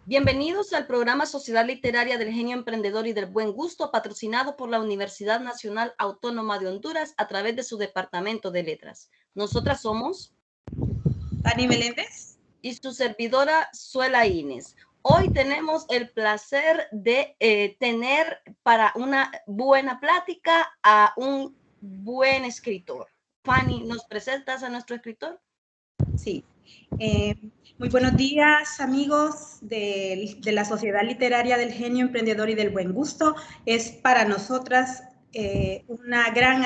Bienvenidos al programa Sociedad Literaria del Genio Emprendedor y del Buen Gusto, patrocinado por la Universidad Nacional Autónoma de Honduras a través de su Departamento de Letras. Nosotras somos Dani Meléndez y su servidora Suela Inés. Hoy tenemos el placer de tener para una buena plática a un buen escritor. Fanny, ¿nos presentas a nuestro escritor? Sí. Muy buenos días, amigos de la Sociedad Literaria del Genio Emprendedor y del Buen Gusto. Es para nosotras una gran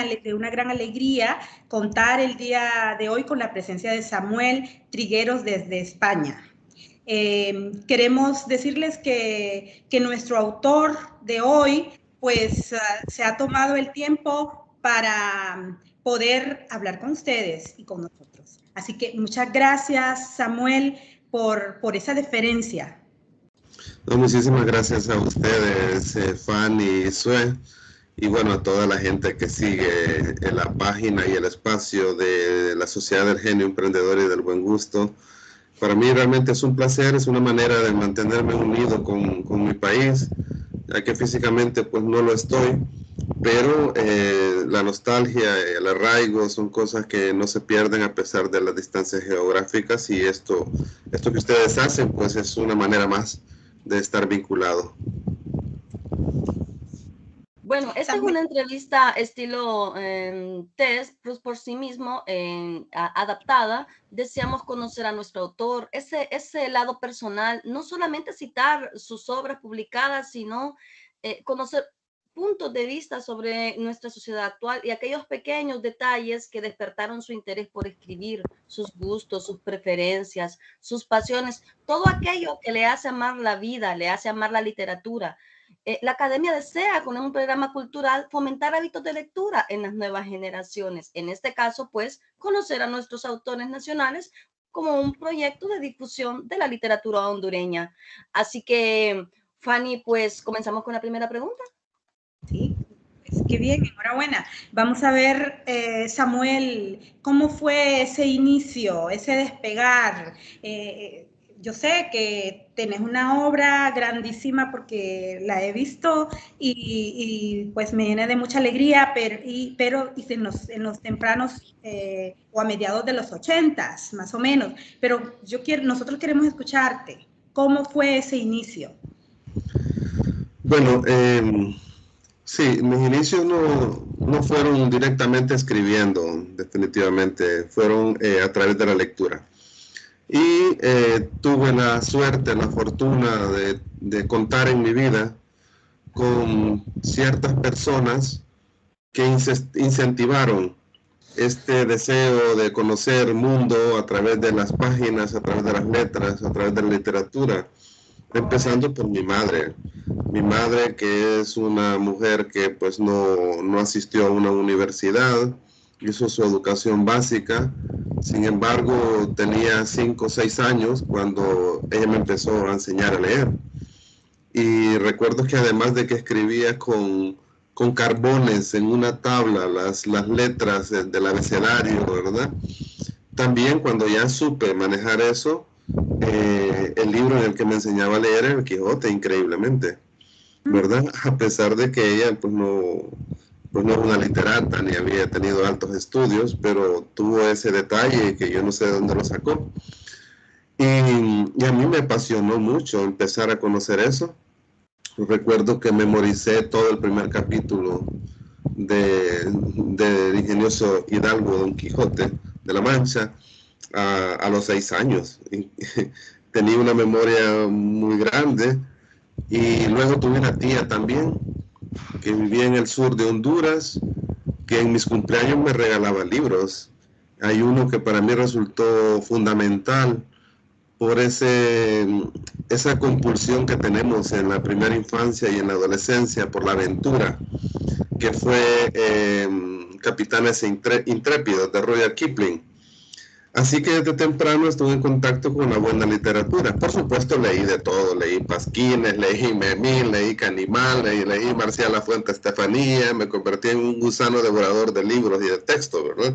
alegría contar el día de hoy con la presencia de Samuel Trigueros desde España. Queremos decirles que nuestro autor de hoy pues se ha tomado el tiempo para poder hablar con ustedes y con nosotros. Así que muchas gracias, Samuel, por esa deferencia. No, muchísimas gracias a ustedes, Fanny y Sue, y bueno, a toda la gente que sigue en la página y el espacio de la Sociedad del Genio Emprendedor y del Buen Gusto. Para mí realmente es un placer, es una manera de mantenerme unido con mi país, ya que físicamente pues no lo estoy, pero la nostalgia, el arraigo son cosas que no se pierden a pesar de las distancias geográficas, y esto que ustedes hacen pues es una manera más de estar vinculado. Bueno, esta es una entrevista estilo test, pues por sí mismo, adaptada. Deseamos conocer a nuestro autor, ese lado personal, no solamente citar sus obras publicadas, sino conocer puntos de vista sobre nuestra sociedad actual y aquellos pequeños detalles que despertaron su interés por escribir, sus gustos, sus preferencias, sus pasiones, todo aquello que le hace amar la vida, le hace amar la literatura. La Academia desea, con un programa cultural, fomentar hábitos de lectura en las nuevas generaciones. En este caso, pues, conocer a nuestros autores nacionales como un proyecto de difusión de la literatura hondureña. Así que, Fanny, pues, comenzamos con la primera pregunta. Sí, pues qué bien, enhorabuena. Vamos a ver, Samuel, ¿cómo fue ese inicio, ese despegar? Yo sé que tenés una obra grandísima porque la he visto y pues me llena de mucha alegría, pero en los tempranos o a mediados de los 80s, más o menos. Pero nosotros queremos escucharte. ¿Cómo fue ese inicio? Bueno, sí, mis inicios no fueron directamente escribiendo, definitivamente, fueron a través de la lectura. Y tuve la suerte, la fortuna de contar en mi vida con ciertas personas que incentivaron este deseo de conocer el mundo a través de las páginas, a través de las letras, a través de la literatura, empezando por mi madre. Mi madre, que es una mujer que pues no asistió a una universidad, hizo su educación básica. Sin embargo, tenía 5 o 6 años cuando ella me empezó a enseñar a leer. Y recuerdo que además de que escribía con carbones en una tabla las letras del abecedario, ¿verdad? También cuando ya supe manejar eso, el libro en el que me enseñaba a leer era El Quijote, increíblemente, ¿verdad? A pesar de que ella pues no es una literata ni había tenido altos estudios, pero tuvo ese detalle que yo no sé de dónde lo sacó. Y a mí me apasionó mucho empezar a conocer eso. Recuerdo que memoricé todo el primer capítulo del ingenioso Hidalgo Don Quijote de la Mancha a los 6 años. Tenía una memoria muy grande. Y luego tuve una tía también que vivía en el sur de Honduras, que en mis cumpleaños me regalaba libros. Hay uno que para mí resultó fundamental por esa compulsión que tenemos en la primera infancia y en la adolescencia por la aventura, que fue Capitanes Intrépidos de Rudyard Kipling. Así que desde temprano estuve en contacto con la buena literatura. Por supuesto leí de todo, leí Pasquines, leí Memín, leí Canimal, leí Marcial Lafuente Estefanía, me convertí en un gusano devorador de libros y de textos, ¿verdad?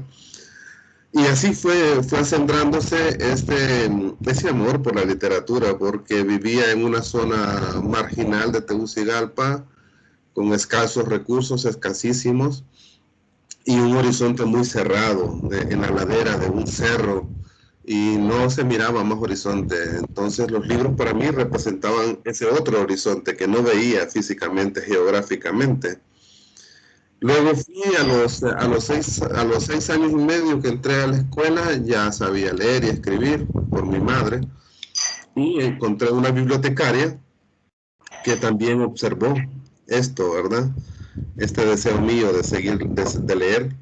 Y así fue acentrándose ese amor por la literatura, porque vivía en una zona marginal de Tegucigalpa, con escasos recursos, escasísimos, y un horizonte muy cerrado, en la ladera de un cerro, y no se miraba más horizonte. Entonces los libros para mí representaban ese otro horizonte que no veía físicamente, geográficamente. Luego fui a los 6 años y medio que entré a la escuela, ya sabía leer y escribir por mi madre, y encontré una bibliotecaria que también observó esto, ¿verdad? Este deseo mío de seguir, de leer.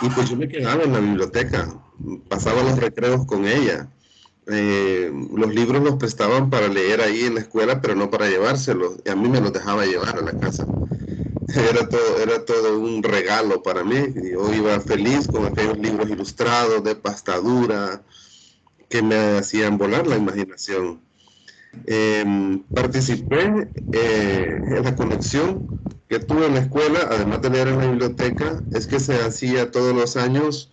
Y pues yo me quedaba en la biblioteca, pasaba los recreos con ella. Los libros los prestaban para leer ahí en la escuela, pero no para llevárselos. Y a mí me los dejaba llevar a la casa. Era todo un regalo para mí. Yo iba feliz con aquellos libros ilustrados de pastadura que me hacían volar la imaginación. Participé en la conexión que tuve en la escuela, además de leer en la biblioteca, es que se hacía todos los años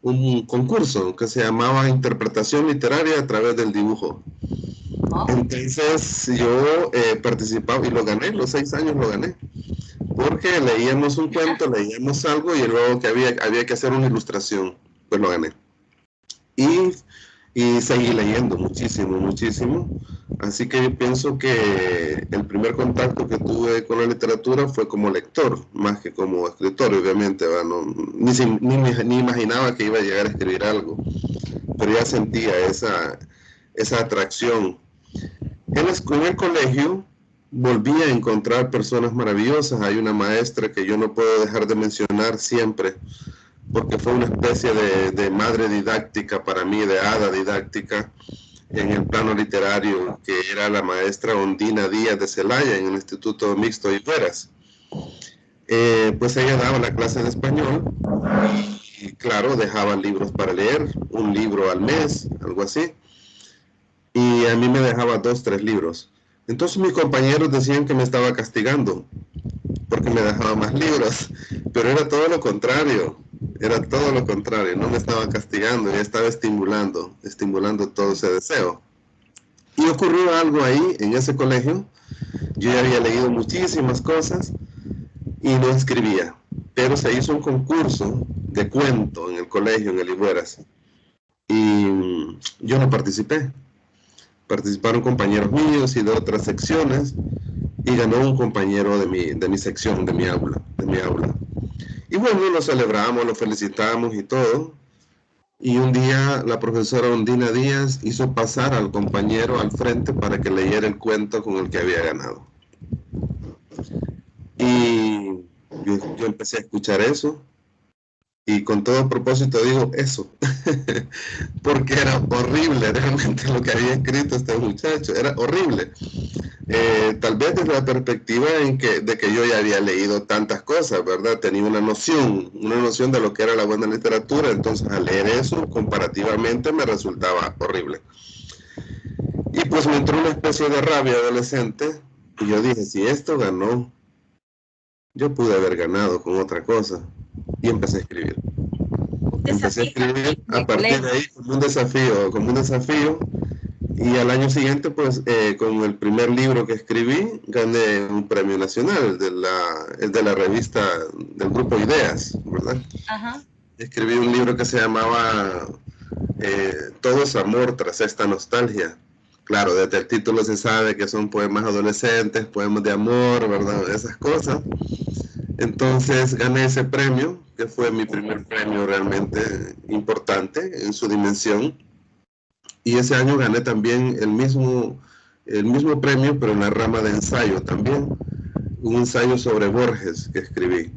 un concurso que se llamaba Interpretación Literaria a través del dibujo. Entonces yo participaba y lo gané, los 6 años lo gané, porque leíamos un cuento, leíamos algo y luego que había que hacer una ilustración, pues lo gané. Y seguí leyendo muchísimo, muchísimo. Así que yo pienso que el primer contacto que tuve con la literatura fue como lector, más que como escritor, obviamente. No, ni imaginaba que iba a llegar a escribir algo, pero ya sentía esa atracción. En el colegio volví a encontrar personas maravillosas. Hay una maestra que yo no puedo dejar de mencionar siempre, porque fue una especie de madre didáctica para mí, de hada didáctica en el plano literario, que era la maestra Ondina Díaz de Celaya en el Instituto Mixto Higueras. Pues ella daba la clase de español y claro, dejaba libros para leer, un libro al mes, algo así, y a mí me dejaba 2, 3 libros. Entonces mis compañeros decían que me estaba castigando porque me dejaba más libros, pero era todo lo contrario. Era todo lo contrario, no me estaba castigando, ya estaba estimulando todo ese deseo. Y ocurrió algo ahí, en ese colegio. Yo ya había leído muchísimas cosas y no escribía, pero se hizo un concurso de cuento en el colegio, en el Higueras, y yo no participé. Participaron compañeros míos y de otras secciones, y ganó un compañero de mi sección, de mi aula. Y bueno, lo celebramos, lo felicitamos y todo. Y un día la profesora Ondina Díaz hizo pasar al compañero al frente para que leyera el cuento con el que había ganado. Y yo empecé a escuchar eso. Y con todo propósito digo eso, porque era horrible realmente lo que había escrito este muchacho, era horrible. Tal vez desde la perspectiva de que yo ya había leído tantas cosas, ¿verdad? Tenía una noción de lo que era la buena literatura, entonces al leer eso comparativamente me resultaba horrible. Y pues me entró una especie de rabia adolescente y yo dije, si esto ganó, yo pude haber ganado con otra cosa. Y empecé a escribir. Empecé a escribir a partir de ahí como un desafío. Y al año siguiente, pues, con el primer libro que escribí, gané un premio nacional de la revista del grupo Ideas, ¿verdad? Ajá. Escribí un libro que se llamaba Todo es amor tras esta nostalgia. Claro, desde el título se sabe que son poemas adolescentes, poemas de amor, ¿verdad? Esas cosas. Entonces gané ese premio, que fue mi primer premio realmente importante en su dimensión. Y ese año gané también el mismo premio, pero en la rama de ensayo también, un ensayo sobre Borges que escribí,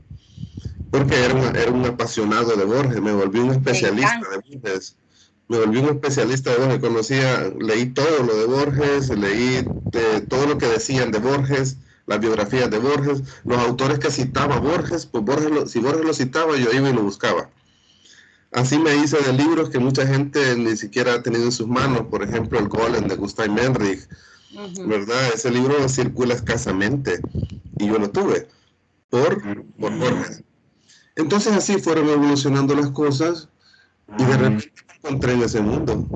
porque era un apasionado de Borges, me volví un especialista de Borges. Leí todo lo de Borges, leí todo lo que decían de Borges, las biografías de Borges, los autores que citaba Borges, pues si Borges lo citaba, yo iba y lo buscaba. Así me hice de libros que mucha gente ni siquiera ha tenido en sus manos, por ejemplo, El Golem de Gustav Meyrink, ¿verdad? Ese libro circula escasamente y yo lo tuve por Borges. Entonces así fueron evolucionando las cosas Y de repente me encontré en ese mundo.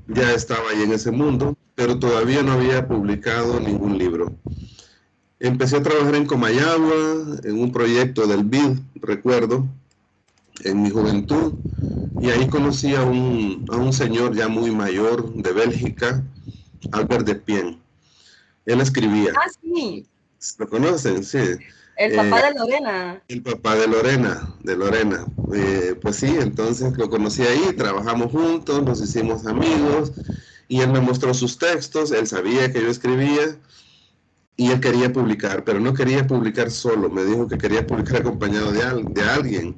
Ya estaba ahí en ese mundo, pero todavía no había publicado ningún libro. Empecé a trabajar en Comayagua, en un proyecto del BID, recuerdo, en mi juventud, y ahí conocí a un señor ya muy mayor de Bélgica, Albert Despien. Él escribía. Ah, sí, ¿Lo conocen? Sí. el papá de Lorena. El papá de Lorena. Pues sí, entonces lo conocí ahí, trabajamos juntos, nos hicimos amigos, y él me mostró sus textos, él sabía que yo escribía, y él quería publicar, pero no quería publicar solo, me dijo que quería publicar acompañado de alguien.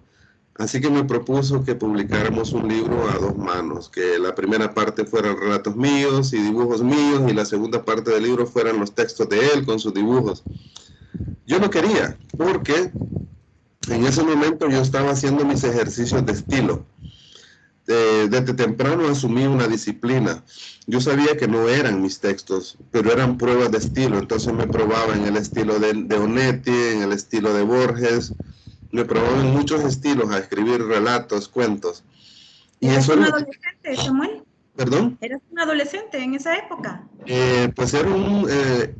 Así que me propuso que publicáramos un libro a dos manos, que la primera parte fueran relatos míos y dibujos míos, y la segunda parte del libro fueran los textos de él con sus dibujos. Yo no quería, porque en ese momento yo estaba haciendo mis ejercicios de estilo. Desde temprano asumí una disciplina. Yo sabía que no eran mis textos, pero eran pruebas de estilo. Entonces me probaba en el estilo de Onetti, en el estilo de Borges. Me probaba en muchos estilos a escribir relatos, cuentos. Y ¿Eras eso un es lo que... adolescente, Samuel? ¿Perdón? ¿Eras un adolescente en esa época? Pues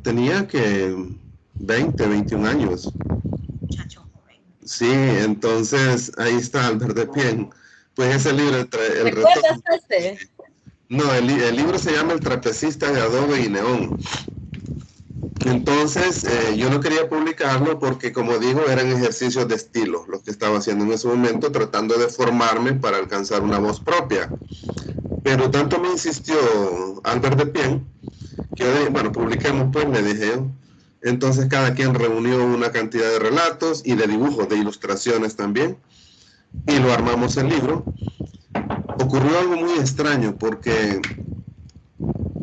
tenía que 20, 21 años. Muchacho joven. Sí, entonces ahí está Albert Despien. Pues ese libro, el ¿Recuerdas retorno. este? No, el libro se llama El trapecista de adobe y neón. Entonces, yo no quería publicarlo porque, como digo, eran ejercicios de estilo, los que estaba haciendo en ese momento, tratando de formarme para alcanzar una voz propia. Pero tanto me insistió Albert Despien, que yo dije, bueno, publiquemos pues, le dije yo. Entonces cada quien reunió una cantidad de relatos y de dibujos, de ilustraciones también, y lo armamos el libro. Ocurrió algo muy extraño porque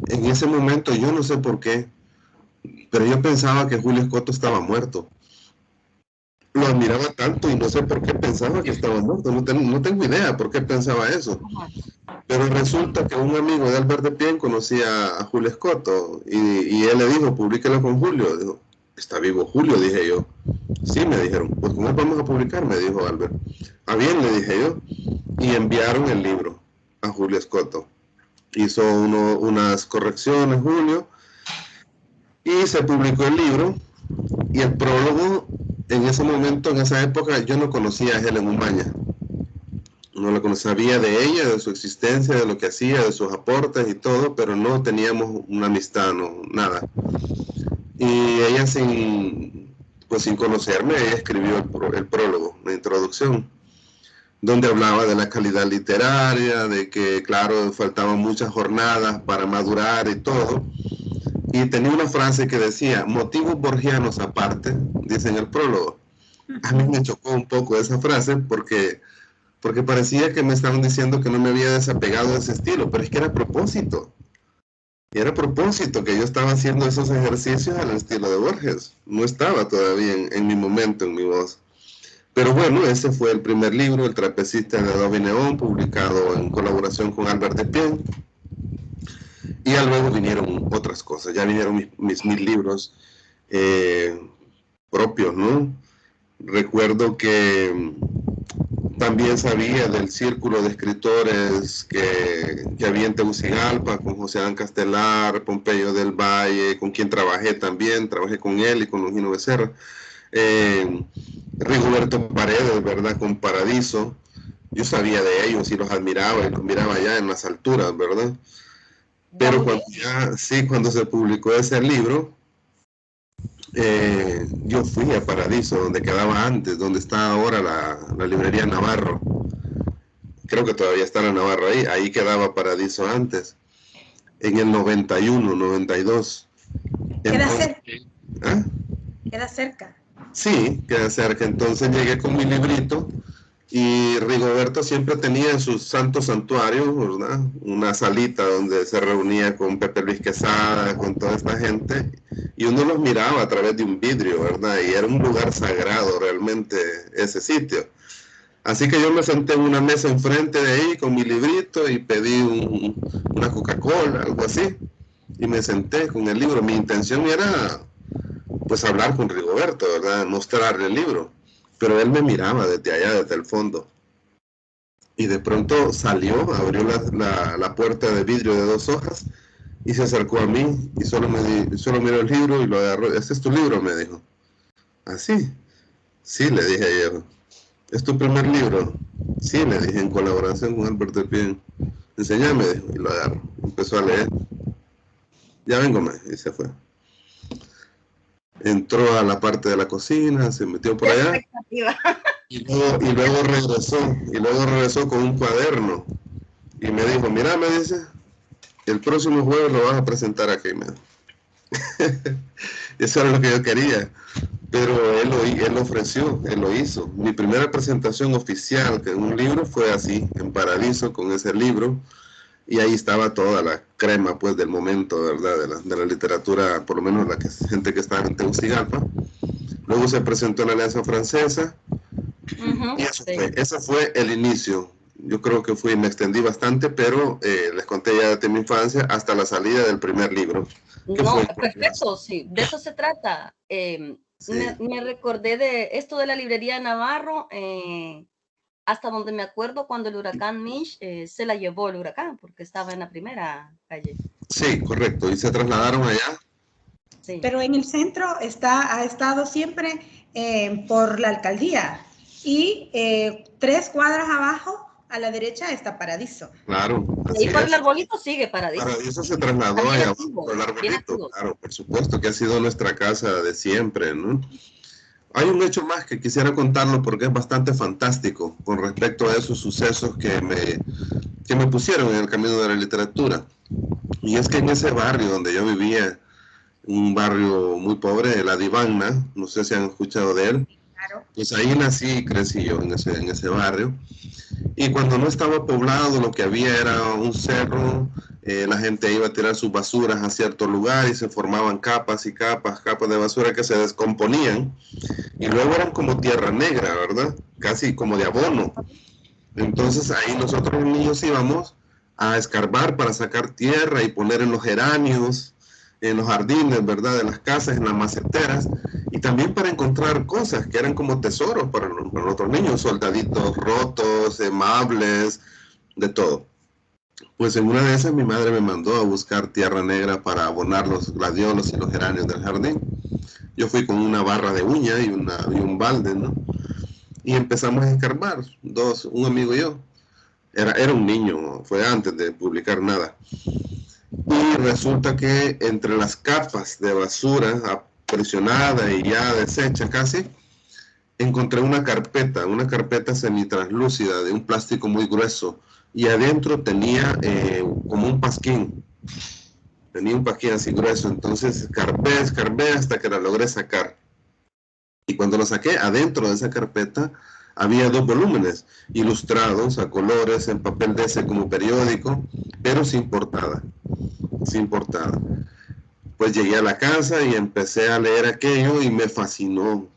en ese momento, yo no sé por qué, pero yo pensaba que Julio Escoto estaba muerto. Lo admiraba tanto y no sé por qué pensaba que estaba muerto. No tengo idea por qué pensaba eso. Pero resulta que un amigo de Albert Despien conocía a Julio Escoto y él le dijo, publíquelo con Julio. Dijo, ¿está vivo Julio? Dije yo. Sí, me dijeron, pues con él vamos a publicar, me dijo Albert. Ah, bien, le dije yo. Y enviaron el libro a Julio Escoto. Hizo unas correcciones, Julio, y se publicó el libro. Y el prólogo, en ese momento, en esa época, yo no conocía a Helen Umaña. No la conocía, sabía de ella, de su existencia, de lo que hacía, de sus aportes y todo, pero no teníamos una amistad, no, nada. Y ella sin conocerme, ella escribió el prólogo, la introducción, donde hablaba de la calidad literaria, de que, claro, faltaban muchas jornadas para madurar y todo. Y tenía una frase que decía, motivos borgianos aparte, dice en el prólogo. A mí me chocó un poco esa frase porque parecía que me estaban diciendo que no me había desapegado de ese estilo, pero es que era a propósito. Era a propósito que yo estaba haciendo esos ejercicios al estilo de Borges. No estaba todavía en mi momento, en mi voz. Pero bueno, ese fue el primer libro, El trapecista de adobe y neón, publicado en colaboración con Albert Despien. Y ya luego vinieron otras cosas, ya vinieron mis libros propios, ¿no? Recuerdo que también sabía del círculo de escritores que había en Tegucigalpa, con José Adán Castelar, Pompeyo del Valle, con quien trabajé también, trabajé con él y con Longino Becerra. Rigoberto Paredes, ¿verdad? Con Paradiso. Yo sabía de ellos y los admiraba y los miraba allá en las alturas, ¿verdad? Pero cuando se publicó ese libro, yo fui a Paradiso, donde quedaba antes, donde está ahora la librería Navarro. Creo que todavía está la Navarro ahí quedaba Paradiso antes, en el 91, 92. ¿Queda cerca? ¿Ah? ¿Queda cerca? Sí, queda cerca. Entonces llegué con mi librito y Rigoberto siempre tenía en sus santos santuarios, ¿verdad? Una salita donde se reunía con Pepe Luis Quesada, con toda esta gente, y uno los miraba a través de un vidrio, ¿verdad? Y era un lugar sagrado realmente ese sitio. Así que yo me senté en una mesa enfrente de ahí con mi librito y pedí una Coca-Cola, algo así, y me senté con el libro. Mi intención era pues hablar con Rigoberto, ¿verdad? Mostrarle el libro. Pero él me miraba desde allá, desde el fondo. Y de pronto salió, abrió la puerta de vidrio de 2 hojas y se acercó a mí y solo miró el libro y lo agarró. ¿Este es tu libro?, me dijo. ¿Así? Sí, le dije yo. ¿Es tu primer libro? Sí, le dije, en colaboración con Albert Epien. Enséñame, dijo, y lo agarró. Empezó a leer. Ya vengo, y se fue. Entró a la parte de la cocina, se metió por allá. Y luego regresó con un cuaderno. Y me dijo, mira, me dice, el próximo jueves lo vas a presentar aquí, me dijo. Eso era lo que yo quería. Pero él ofreció, él lo hizo. Mi primera presentación oficial de un libro fue así, en Paradiso, con ese libro. Y ahí estaba toda la crema, pues, del momento, ¿verdad? De la literatura, por lo menos gente que estaba en Tegucigalpa. Luego se presentó en la Alianza Francesa. Y ese fue el inicio. Yo creo que me extendí bastante, pero les conté ya de mi infancia hasta la salida del primer libro. No, perfecto, sí, de eso se trata. Sí. Me recordé de esto de la librería Navarro, hasta donde me acuerdo cuando el huracán Mitch se la llevó el huracán, porque estaba en la primera calle. Sí, correcto, y se trasladaron allá. Sí. Pero en el centro ha estado siempre por la alcaldía y 3 cuadras abajo a la derecha está Paradiso. Claro. Y por el arbolito sigue Paradiso. Paradiso se trasladó allá por el arbolito. Claro, por supuesto que ha sido nuestra casa de siempre, ¿no? Hay un hecho más que quisiera contarlo porque es bastante fantástico con respecto a esos sucesos que me pusieron en el camino de la literatura. Y es que en ese barrio donde yo vivía, un barrio muy pobre, la Divagna, no sé si han escuchado de él. Claro. Pues ahí nací y crecí yo en ese barrio. Y cuando no estaba poblado, lo que había era un cerro, la gente iba a tirar sus basuras a cierto lugar y se formaban capas y capas de basura que se descomponían y luego eran como tierra negra, ¿verdad? Casi como de abono. Entonces ahí nosotros los niños íbamos a escarbar para sacar tierra y poner en los geranios, en los jardines, ¿verdad? De las casas, en las maceteras, y también para encontrar cosas que eran como tesoros para nuestros niños, soldaditos rotos, mables, de todo. Pues en una de esas mi madre me mandó a buscar tierra negra para abonar los gladiolos y los geranios del jardín. Yo fui con una barra de uña y un balde, ¿no? Y empezamos a escarbar, un amigo y yo. Era un niño, fue antes de publicar nada. Y resulta que entre las capas de basura aprisionada y ya deshecha casi, encontré una carpeta semitraslúcida de un plástico muy grueso y adentro tenía como un pasquín. Tenía un pasquín así grueso, entonces escarbé hasta que la logré sacar. Y cuando lo saqué, adentro de esa carpeta había 2 volúmenes ilustrados a colores en papel de ese como periódico, pero sin portada. Pues llegué a la casa y empecé a leer aquello y me fascinó.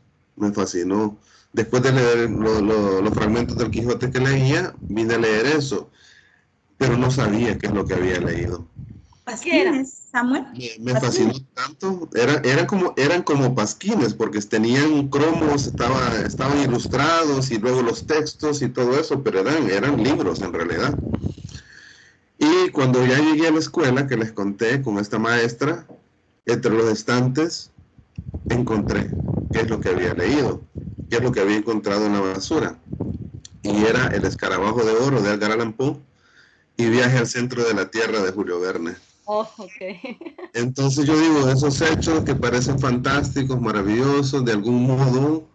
Después de leer los fragmentos del Quijote que leía, vine a leer eso, pero no sabía qué es lo que había leído. ¿Pasquines, Samuel? Me fascinó tanto. Eran como pasquines, porque tenían cromos, estaban ilustrados y luego los textos y todo eso, pero eran libros en realidad. Y cuando ya llegué a la escuela, que les conté con esta maestra, entre los estantes encontré qué es lo que había leído, qué es lo que había encontrado en la basura. Y era El escarabajo de oro de Edgar Allan Poe y Viaje al centro de la tierra de Julio Verne. Oh, ok. Entonces yo digo, esos hechos que parecen fantásticos, maravillosos, de algún modo,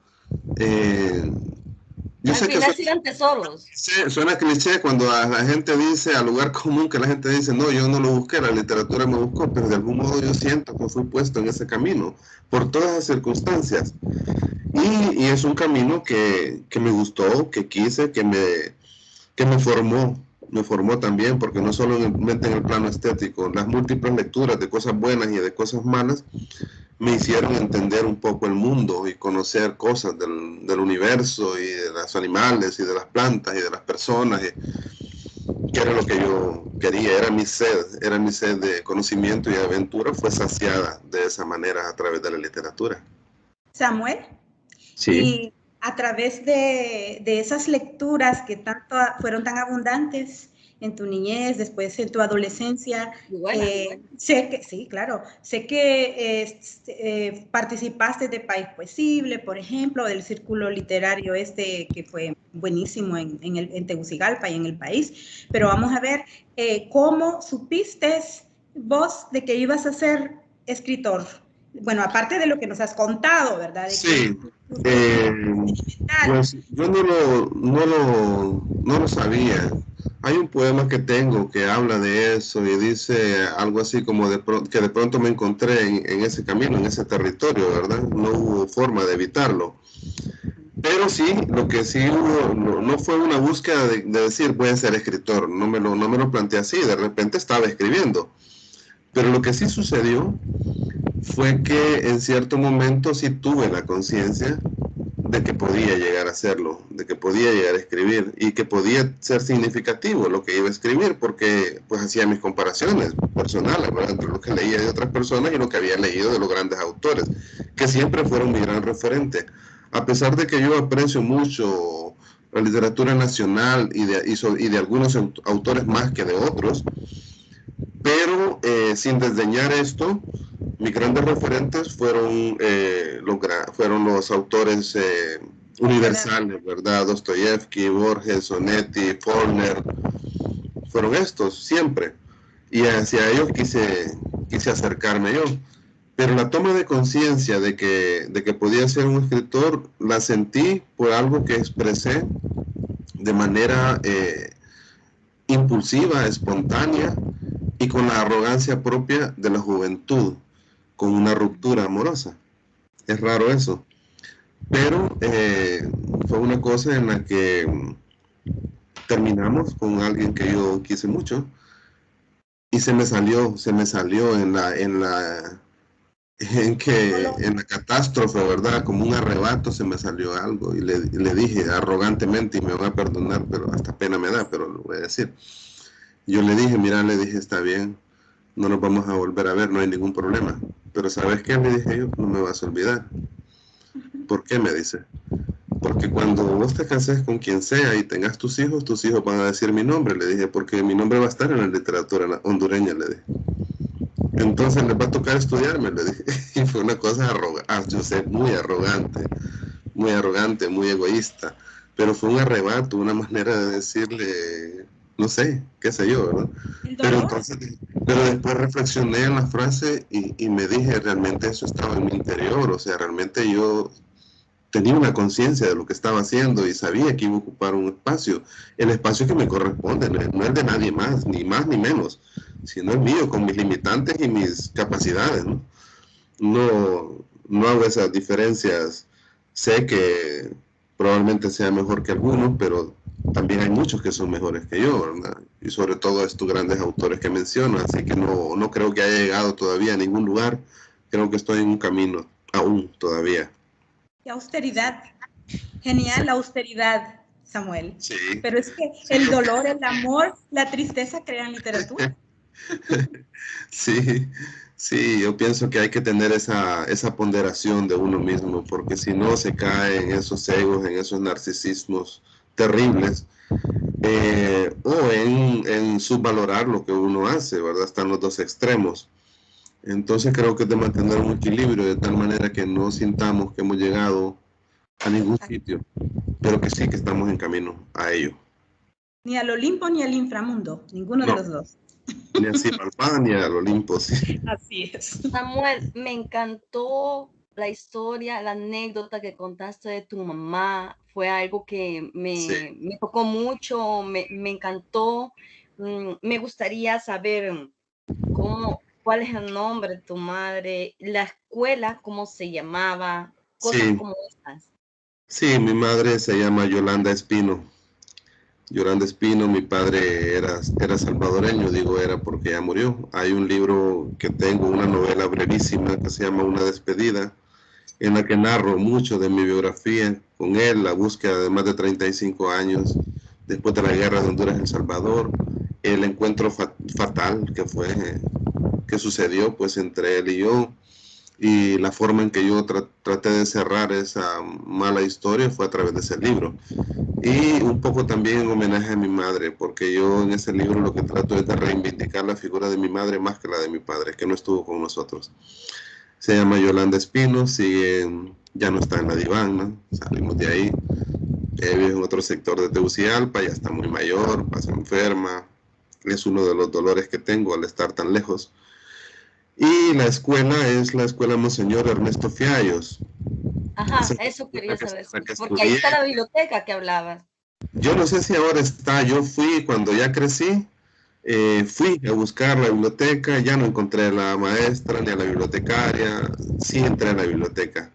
yo sé que eran tesoros. Suena cliché cuando a la gente dice, al lugar común que la gente dice, no, yo no lo busqué, la literatura me buscó, pero de algún modo yo siento que fui puesto en ese camino, por todas las circunstancias. Y es un camino que me gustó, que quise, que me formó también, porque no solamente en el plano estético, las múltiples lecturas de cosas buenas y de cosas malas me hicieron entender un poco el mundo y conocer cosas del universo y de los animales y de las plantas y de las personas, que era lo que yo quería, era mi sed de conocimiento y de aventura, fue saciada de esa manera a través de la literatura. Samuel, sí. Y a través de esas lecturas que fueron tan abundantes en tu niñez, después en tu adolescencia, sé que, sí, claro, sé que participaste de País Posible, por ejemplo, del círculo literario que fue buenísimo en Tegucigalpa y en el país, pero vamos a ver cómo supiste vos de que ibas a ser escritor. Bueno, aparte de lo que nos has contado, ¿verdad? De sí, pues yo no lo sabía. Hay un poema que tengo que habla de eso y dice algo así como que de pronto me encontré en ese camino, en ese territorio, ¿verdad? No hubo forma de evitarlo. Pero sí, lo que sí hubo, no fue una búsqueda de decir voy a ser escritor, no me lo planteé así, de repente estaba escribiendo. Pero lo que sí sucedió fue que en cierto momento sí tuve la conciencia de que podía llegar a hacerlo, de que podía llegar a escribir y que podía ser significativo lo que iba a escribir, porque pues hacía mis comparaciones personales, ¿verdad? Entre lo que leía de otras personas y lo que había leído de los grandes autores, que siempre fueron mi gran referente. A pesar de que yo aprecio mucho la literatura nacional y de algunos autores más que de otros, pero sin desdeñar esto, mis grandes referentes fueron los autores universales, ¿verdad? Dostoyevsky, Borges, Onetti, Faulkner, fueron estos siempre. Y hacia ellos quise acercarme yo. Pero la toma de conciencia de que podía ser un escritor, la sentí por algo que expresé de manera impulsiva, espontánea y con la arrogancia propia de la juventud, con una ruptura amorosa. Es raro eso. Pero fue una cosa en la que terminamos con alguien que yo quise mucho y se me salió en la catástrofe, ¿verdad? Como un arrebato se me salió algo y le dije arrogantemente, y me van a perdonar, pero hasta pena me da, pero lo voy a decir. Yo le dije, mira, le dije, está bien, no nos vamos a volver a ver, no hay ningún problema. Pero ¿sabes qué? Le dije yo, no me vas a olvidar. ¿Por qué? Me dice. Porque cuando vos te cases con quien sea y tengas tus hijos van a decir mi nombre, le dije, porque mi nombre va a estar en la literatura hondureña, le dije. Entonces les va a tocar estudiarme, le dije. Y fue una cosa yo sé, muy arrogante, muy egoísta. Pero fue un arrebato, una manera de decirle, no sé, qué sé yo, ¿verdad? Pero después reflexioné en la frase y me dije, realmente eso estaba en mi interior, o sea, realmente yo tenía una conciencia de lo que estaba haciendo y sabía que iba a ocupar un espacio, el espacio que me corresponde, no es de nadie más ni menos, sino el mío, con mis limitantes y mis capacidades, ¿no? No hago esas diferencias, sé que probablemente sea mejor que algunos, pero también hay muchos que son mejores que yo, ¿verdad? Y sobre todo estos grandes autores que menciono, así que no creo que haya llegado todavía a ningún lugar, creo que estoy en un camino aún todavía. ¡Qué austeridad! Genial, la austeridad, Samuel. Sí. Pero es que el dolor, el amor, la tristeza crean literatura. Sí, yo pienso que hay que tener esa ponderación de uno mismo, porque si no se cae en esos egos, en esos narcisismos terribles, o en subvalorar lo que uno hace, ¿verdad? Están los dos extremos. Entonces creo que es de mantener un equilibrio de tal manera que no sintamos que hemos llegado a ningún sitio, pero que sí que estamos en camino a ello. Ni al Olimpo ni al inframundo, ninguno de los dos. Ni a Xibalbá ni al Olimpo, sí. Así es. Samuel, me encantó la historia, la anécdota que contaste de tu mamá. Fue algo que me tocó mucho, me encantó. Me gustaría saber cuál es el nombre de tu madre, la escuela, cómo se llamaba, cosas como estas. Sí, mi madre se llama Yolanda Espino. Yolanda Espino, mi padre era salvadoreño, digo era porque ya murió. Hay un libro que tengo, una novela brevísima que se llama Una despedida, en la que narro mucho de mi biografía con él, la búsqueda de más de 35 años después de la guerra de Honduras y El Salvador, el encuentro fatal que sucedió pues entre él y yo, y la forma en que yo traté de cerrar esa mala historia fue a través de ese libro. Y un poco también en homenaje a mi madre, porque yo en ese libro lo que trato es de reivindicar la figura de mi madre más que la de mi padre, que no estuvo con nosotros. Se llama Yolanda Espino, sigue, ya no está en la Divana, salimos de ahí. Vive en otro sector de Tegucigalpa, ya está muy mayor, pasa enferma. Es uno de los dolores que tengo al estar tan lejos. Y la escuela es la escuela Monseñor Ernesto Fiallos. Ajá, eso quería Que, saber, la que porque ahí estudié. está la biblioteca que hablabas. Yo no sé si ahora está, yo fui cuando ya crecí, fui a buscar la biblioteca, ya no encontré a la maestra ni a la bibliotecaria, sí entré a la biblioteca.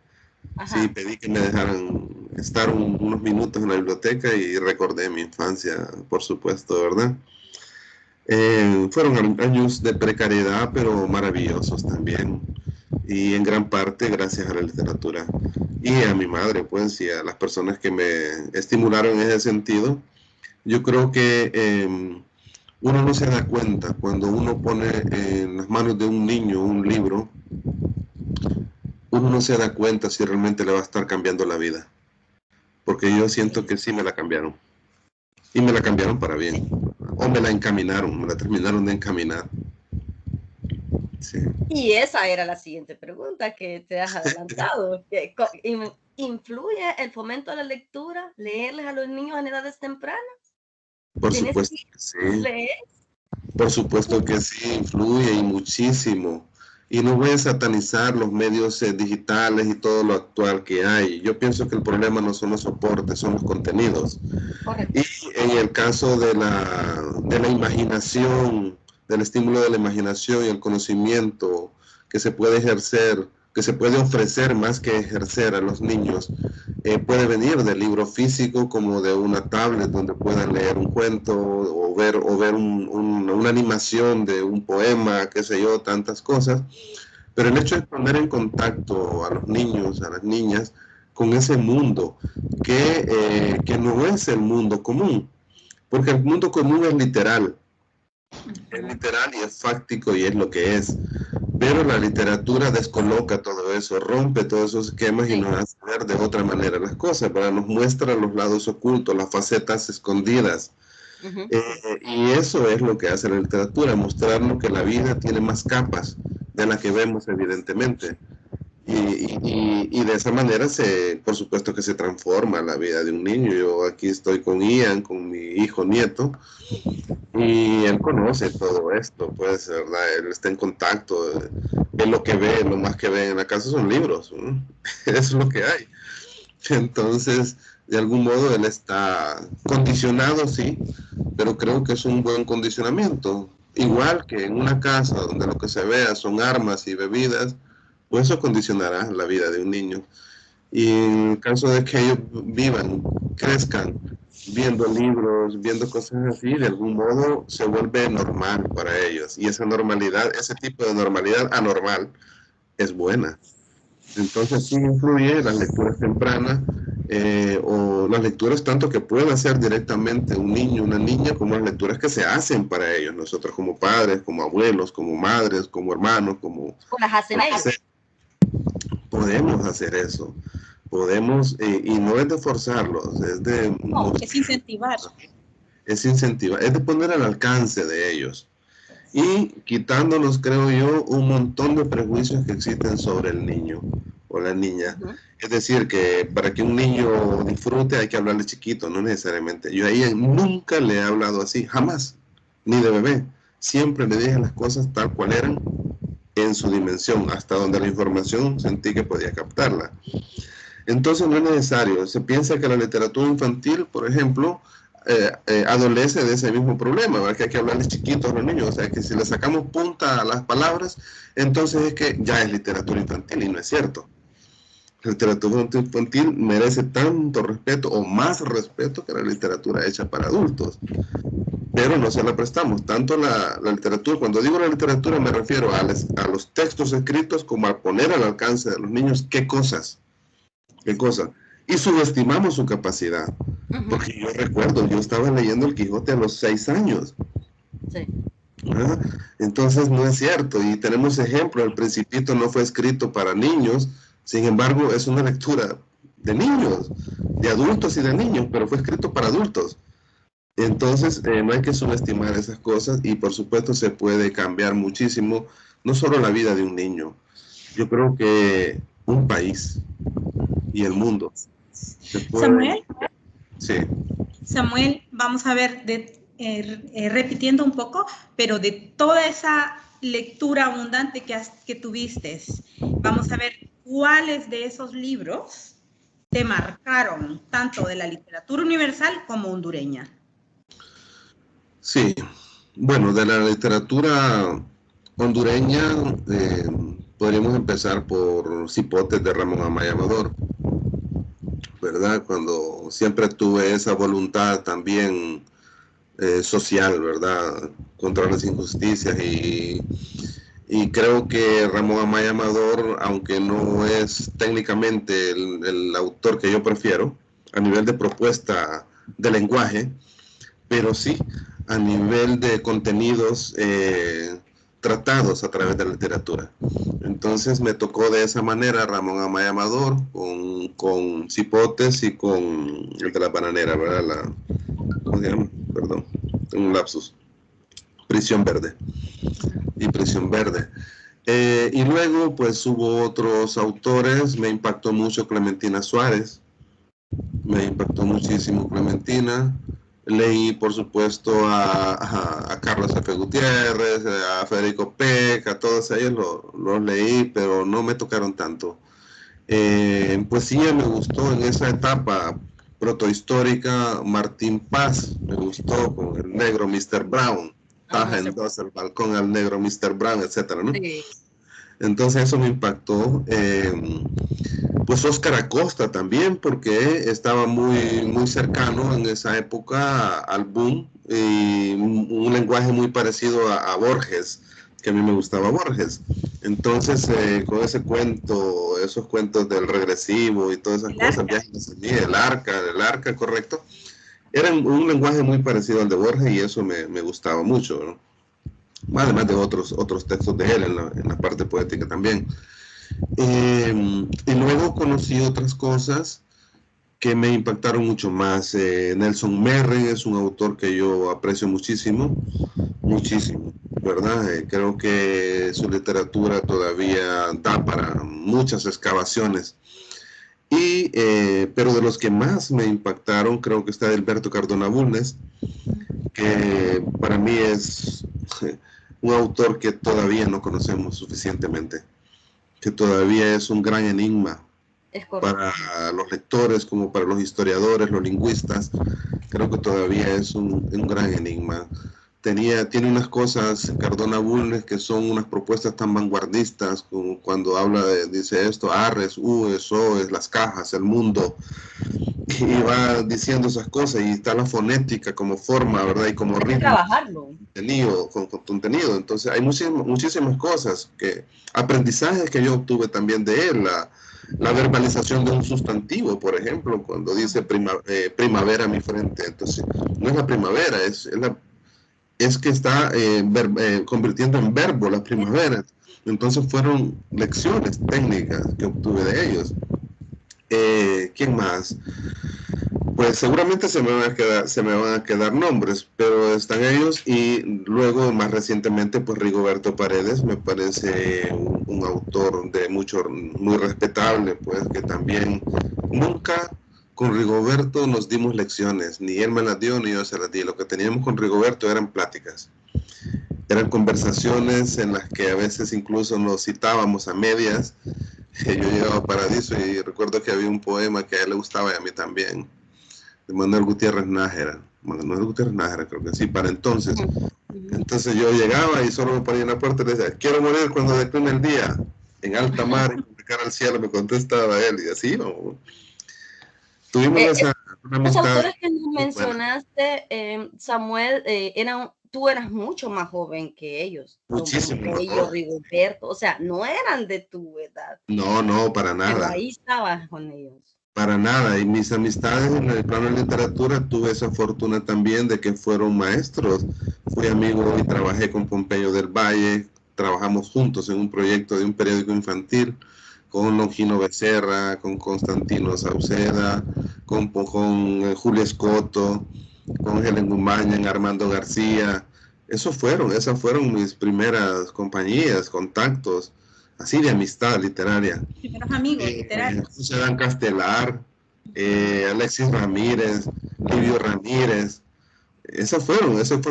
Sí, Ajá. pedí que me dejaran estar unos minutos en la biblioteca y recordé mi infancia, por supuesto, ¿verdad? Fueron años de precariedad, pero maravillosos también. Y en gran parte gracias a la literatura. Y a mi madre, pues, y a las personas que me estimularon en ese sentido. Yo creo que uno no se da cuenta cuando uno pone en las manos de un niño un libro, uno no se da cuenta si realmente le va a estar cambiando la vida. Porque yo siento que sí me la cambiaron. Y me la cambiaron para bien. O me la encaminaron, me la terminaron de encaminar. Sí. Y esa era la siguiente pregunta que te has adelantado. ¿Influye el fomento a la lectura, leerles a los niños en edades tempranas? Por supuesto que sí. Por supuesto que sí, influye y muchísimo. Y no voy a satanizar los medios digitales y todo lo actual que hay. Yo pienso que el problema no son los soportes, son los contenidos. Correcto. Y en el caso de la imaginación, del estímulo de la imaginación y el conocimiento que se puede ejercer, que se puede ofrecer más que ejercer a los niños, puede venir del libro físico como de una tablet donde puedan leer un cuento o ver una animación de un poema, qué sé yo, tantas cosas. Pero el hecho de poner en contacto a los niños, a las niñas, con ese mundo que no es el mundo común, porque el mundo común es literal y es fáctico y es lo que es, pero la literatura descoloca todo eso, rompe todos esos esquemas y nos hace ver de otra manera las cosas, nos muestra los lados ocultos, las facetas escondidas. Y eso es lo que hace la literatura, mostrarnos que la vida tiene más capas de las que vemos evidentemente. Y de esa manera, por supuesto que se transforma la vida de un niño. Yo aquí estoy con Ian, con mi hijo nieto, y él conoce todo esto, pues, ¿verdad? Él está en contacto, ve lo que ve, lo más que ve en la casa son libros, ¿no? Eso es lo que hay. Entonces, de algún modo él está condicionado, sí, pero creo que es un buen condicionamiento. Igual que en una casa donde lo que se vea son armas y bebidas, pues eso condicionará la vida de un niño. Y en el caso de que ellos vivan, crezcan, viendo libros, viendo cosas así, de algún modo se vuelve normal para ellos. Y esa normalidad, ese tipo de normalidad anormal, es buena. Entonces sí influye las lecturas tempranas o las lecturas tanto que puede hacer directamente un niño, una niña, como las lecturas que se hacen para ellos, nosotros como padres, como abuelos, como madres, como hermanos, como... Las hacen ellos. Podemos hacer eso, podemos, y no es de forzarlos, es de... No, es incentivar. Es incentivar, es de poner al alcance de ellos. Y quitándonos, creo yo, un montón de prejuicios que existen sobre el niño o la niña. Es decir, que para que un niño disfrute hay que hablarle chiquito, no necesariamente. Yo a ella nunca le he hablado así, jamás, ni de bebé. Siempre le dije las cosas tal cual eran, en su dimensión, hasta donde la información sentí que podía captarla. Entonces no es necesario. Se piensa que la literatura infantil, por ejemplo, adolece de ese mismo problema, ¿verdad? Que hay que hablarles chiquitos a los niños, o sea, que si le sacamos punta a las palabras, entonces es que ya es literatura infantil, y no es cierto. La literatura infantil merece tanto respeto o más respeto que la literatura hecha para adultos, pero no se la prestamos. Tanto la literatura, cuando digo la literatura me refiero a los textos escritos como a poner al alcance de los niños qué cosas. Y subestimamos su capacidad. Porque yo recuerdo, yo estaba leyendo El Quijote a los 6 años. Sí. ¿verdad? Entonces no es cierto, y tenemos ejemplos. El Principito no fue escrito para niños, sin embargo es una lectura de niños, de adultos y de niños, pero fue escrito para adultos. Entonces no hay que subestimar esas cosas, y por supuesto se puede cambiar muchísimo, no solo la vida de un niño, yo creo que un país y el mundo se puede. Samuel, Sí. Samuel, vamos a ver, repitiendo un poco, pero de toda esa lectura abundante que tuviste, vamos a ver cuáles de esos libros te marcaron, tanto de la literatura universal como hondureña. Sí, bueno, de la literatura hondureña podríamos empezar por Cipotes de Ramón Amaya Amador, ¿verdad? Cuando siempre tuve esa voluntad también social, ¿verdad? Contra las injusticias, y creo que Ramón Amaya Amador, aunque no es técnicamente el autor que yo prefiero, a nivel de propuesta de lenguaje, pero sí a nivel de contenidos tratados a través de la literatura. Entonces me tocó de esa manera Ramón Amaya Amador, con Cipotes y con el de la bananera, ¿verdad? ¿Cómo se llama? Perdón, tengo un lapsus. Prisión Verde. Y Prisión Verde. Y luego, pues hubo otros autores. Me impactó mucho Clementina Suárez. Me impactó muchísimo Clementina. Leí, por supuesto, a Carlos F. Gutiérrez, a Federico Peck, a todos ellos los leí, pero no me tocaron tanto. En poesía me gustó en esa etapa protohistórica Martín Paz, me gustó con el negro Mr. Brown, Taja en dos, el balcón al negro Mr. Brown, etcétera, ¿no? Sí. Entonces eso me impactó. Pues Óscar Acosta también, porque estaba muy cercano en esa época al boom, y un lenguaje muy parecido a Borges, que a mí me gustaba Borges. Entonces, con ese cuento, esos cuentos del regresivo y todas esas cosas, viajes a mí, el arca, correcto, era un lenguaje muy parecido al de Borges, y eso me gustaba mucho, ¿no? Además de otros textos de él en la parte poética también. Y luego conocí otras cosas que me impactaron mucho más. Nelson Merren es un autor que yo aprecio muchísimo, ¿verdad? Creo que su literatura todavía da para muchas excavaciones. Pero de los que más me impactaron, creo que está Alberto Cardona Bulnes, que para mí es un autor que todavía no conocemos suficientemente, que todavía es un gran enigma para los lectores, como para los historiadores, los lingüistas. Creo que todavía es un gran enigma. Tiene unas cosas, Cardona Bulnes, que son unas propuestas tan vanguardistas, como cuando dice esto, arres, ues, oes, las cajas, el mundo, y va diciendo esas cosas, y está la fonética como forma, ¿verdad? Y como ritmo. Trabajarlo. Con contenido. Entonces hay muchísimas cosas, aprendizajes que yo obtuve también de él, la verbalización de un sustantivo, por ejemplo, cuando dice primavera a mi frente. Entonces no es la primavera, es que está convirtiendo en verbo las primaveras. Entonces fueron lecciones técnicas que obtuve de ellos. ¿Quién más? Pues seguramente se me van a quedar nombres, pero están ellos, y luego más recientemente pues Rigoberto Paredes me parece un autor muy respetable, pues, que también nunca con Rigoberto nos dimos lecciones, ni él me las dio ni yo se las di. Lo que teníamos con Rigoberto eran pláticas, eran conversaciones en las que a veces incluso nos citábamos a medias. Yo llegaba a Paradiso y recuerdo que había un poema que a él le gustaba y a mí también, de Manuel Gutiérrez Nájera, creo que sí, para entonces. Entonces yo llegaba y solo me ponía en la puerta y le decía, quiero morir cuando decline el día, en alta mar, y de cara al cielo, me contestaba él, y así, ¿no? Tuvimos una Los amistad. autores que nos mencionaste, Samuel, tú eras mucho más joven que ellos. Muchísimo. Ellos, Rigoberto, o sea, no eran de tu edad. No, para nada. Pero ahí estabas con ellos. Para nada, y mis amistades en el plano de literatura tuve esa fortuna también de que fueron maestros. Fui amigo y trabajé con Pompeyo del Valle, trabajamos juntos en un proyecto de un periódico infantil con Longino Becerra, con Constantino Sauceda, con Julio Escoto, con Helen Gumaña, Armando García. Esas fueron mis primeras compañías, contactos, así de amistad literaria. Primeros amigos literarios. José Dan Castelar, Alexis Ramírez, Livio Ramírez. Ese fue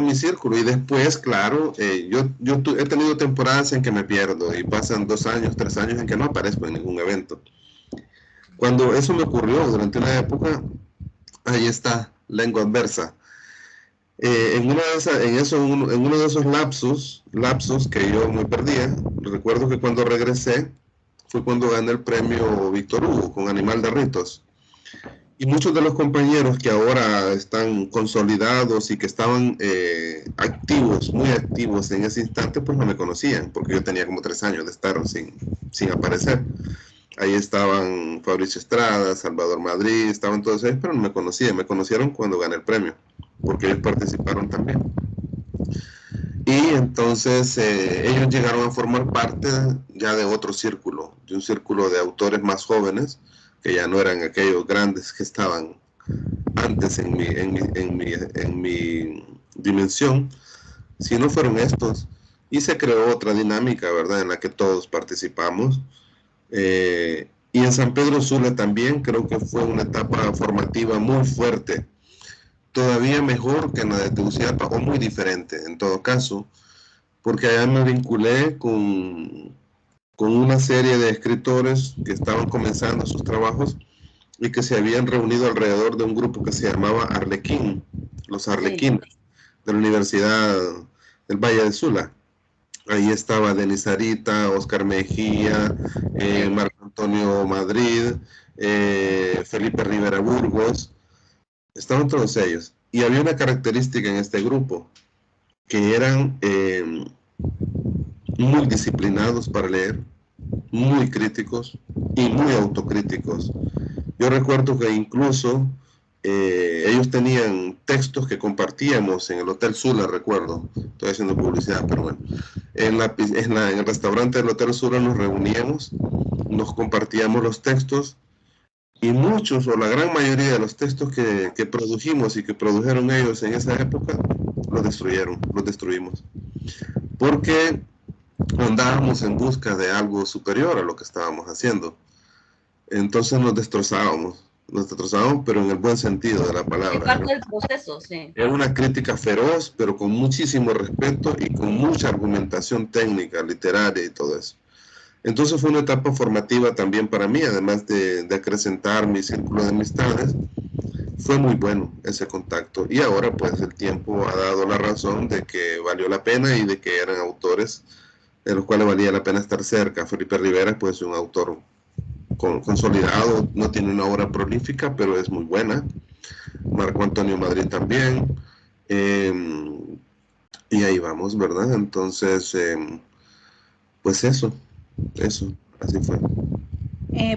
mi círculo. Y después, claro, yo he tenido temporadas en que me pierdo y pasan 2 años, 3 años en que no aparezco en ningún evento. Cuando eso me ocurrió durante una época, ahí está, Lengua Adversa. En uno de esos lapsos que yo me perdía, recuerdo que cuando regresé fue cuando gané el premio Víctor Hugo con Animal de Ritos. Y muchos de los compañeros que ahora están consolidados y que estaban muy activos en ese instante, pues no me conocían, porque yo tenía como 3 años de estar sin aparecer. Ahí estaban Fabricio Estrada, Salvador Madrid, estaban todos ellos, pero no me conocían. Me conocieron cuando gané el premio, porque ellos participaron también. Y entonces ellos llegaron a formar parte ya de otro círculo, de un círculo de autores más jóvenes, que ya no eran aquellos grandes que estaban antes en mi dimensión, sino fueron estos. Y se creó otra dinámica, ¿verdad?, en la que todos participamos. Y en San Pedro Sula también creo que fue una etapa formativa muy fuerte, todavía mejor que en la de Tegucigalpa, o muy diferente en todo caso, porque allá me vinculé con una serie de escritores que estaban comenzando sus trabajos y que se habían reunido alrededor de un grupo que se llamaba Arlequín, los Arlequines, de la Universidad del Valle de Sula. Ahí estaba Denis Arita, Oscar Mejía, Marco Antonio Madrid, Felipe Rivera Burgos, estaban todos ellos. Y había una característica en este grupo, que eran muy disciplinados para leer, muy críticos y muy autocríticos. Yo recuerdo que incluso ellos tenían textos que compartíamos en el Hotel Sula, recuerdo, estoy haciendo publicidad, pero bueno, en el restaurante del Hotel Sula nos reuníamos, nos compartíamos los textos, y muchos o la gran mayoría de los textos que produjimos y que produjeron ellos en esa época, los destruimos, porque andábamos en busca de algo superior a lo que estábamos haciendo. Entonces nos destrozábamos, pero en el buen sentido de la palabra. Es parte del proceso, sí. Era una crítica feroz, pero con muchísimo respeto y con mucha argumentación técnica, literaria y todo eso. Entonces fue una etapa formativa también para mí, además de acrecentar mi círculo de amistades. Fue muy bueno ese contacto, y ahora pues el tiempo ha dado la razón de que valió la pena y de que eran autores de los cuales valía la pena estar cerca. Felipe Rivera pues es un autor consolidado, no tiene una obra prolífica, pero es muy buena. Marco Antonio Madrid también, y ahí vamos, ¿verdad? Entonces pues eso, así fue.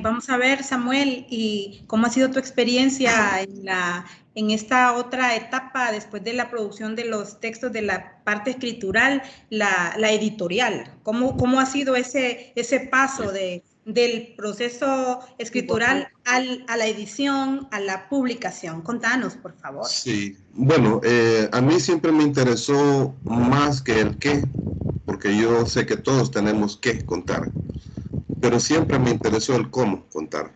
Vamos a ver, Samuel, y cómo ha sido tu experiencia en esta otra etapa después de la producción de los textos de la parte escritural, la editorial. ¿Cómo ha sido ese paso del proceso escritural a la edición, a la publicación? Contanos, por favor. Sí, bueno, a mí siempre me interesó más que el qué, porque yo sé que todos tenemos que contar, pero siempre me interesó el cómo contar.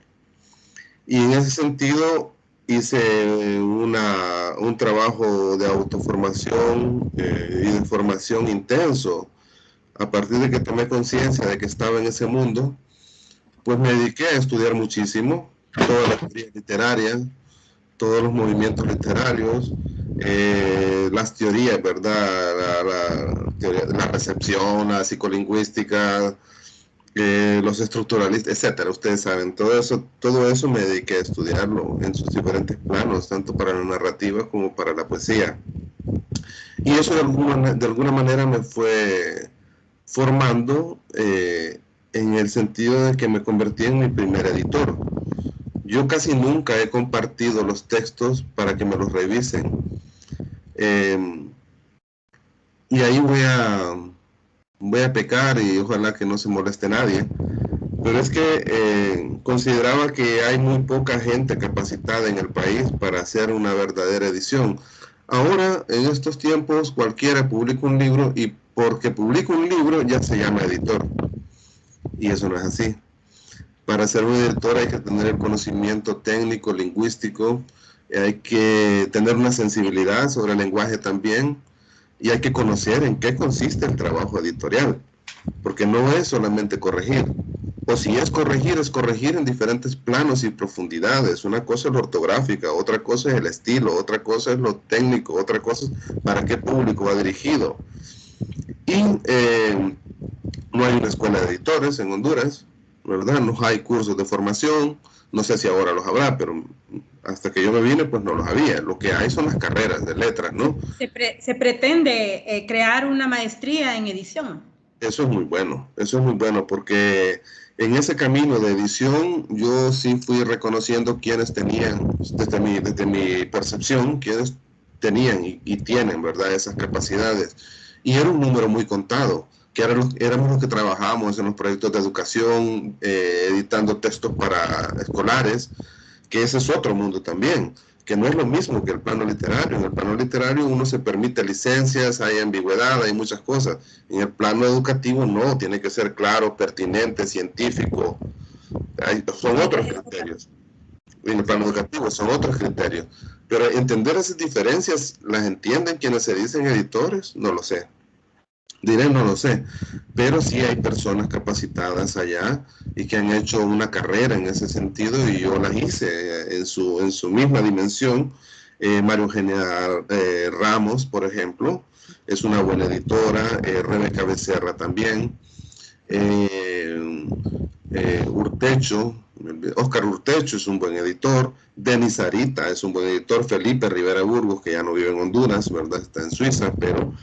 Y en ese sentido hice un trabajo de autoformación y de formación intenso. A partir de que tomé conciencia de que estaba en ese mundo, pues me dediqué a estudiar muchísimo, toda la teoría literaria, todos los movimientos literarios, las teorías, ¿verdad? La recepción, la psicolingüística, los estructuralistas, etcétera. Ustedes saben, todo eso me dediqué a estudiarlo en sus diferentes planos, tanto para la narrativa como para la poesía. Y eso de alguna manera me fue formando en el sentido de que me convertí en mi primer editor. yo casi nunca he compartido los textos para que me los revisen. Y ahí voy a pecar y ojalá que no se moleste nadie. Pero es que consideraba que hay muy poca gente capacitada en el país para hacer una verdadera edición. Ahora, en estos tiempos, cualquiera publica un libro y porque publica un libro ya se llama editor. Y eso no es así. Para ser un editor hay que tener el conocimiento técnico, lingüístico, hay que tener una sensibilidad sobre el lenguaje también, y hay que conocer en qué consiste el trabajo editorial, porque no es solamente corregir, o si es corregir en diferentes planos y profundidades. Una cosa es lo ortográfica, otra cosa es el estilo, otra cosa es lo técnico, otra cosa es para qué público va dirigido. Y no hay una escuela de editores en Honduras, ¿verdad? No hay cursos de formación, no sé si ahora los habrá, pero hasta que yo me vine, pues no los había. Lo que hay son las carreras de letras, ¿no? Se pretende crear una maestría en edición. Eso es muy bueno porque en ese camino de edición yo sí fui reconociendo quienes tenían, desde mi percepción, quienes tenían y tienen, ¿verdad?, esas capacidades. Y era un número muy contado, que éramos los que trabajábamos en los proyectos de educación, editando textos para escolares, que ese es otro mundo también, que no es lo mismo que el plano literario. En el plano literario uno se permite licencias, hay ambigüedad, hay muchas cosas. En el plano educativo no, tiene que ser claro, pertinente, científico. Son otros criterios. En el plano educativo son otros criterios. Pero entender esas diferencias, ¿las entienden quienes se dicen editores? No lo sé. Diré, no lo sé, pero sí hay personas capacitadas allá y que han hecho una carrera en ese sentido, y yo las hice en su misma dimensión. María Eugenia Ramos, por ejemplo, es una buena editora, Rebeca Becerra también, Oscar Urtecho es un buen editor, Denis Arita es un buen editor, Felipe Rivera Burgos, que ya no vive en Honduras, ¿verdad? Está en Suiza, pero...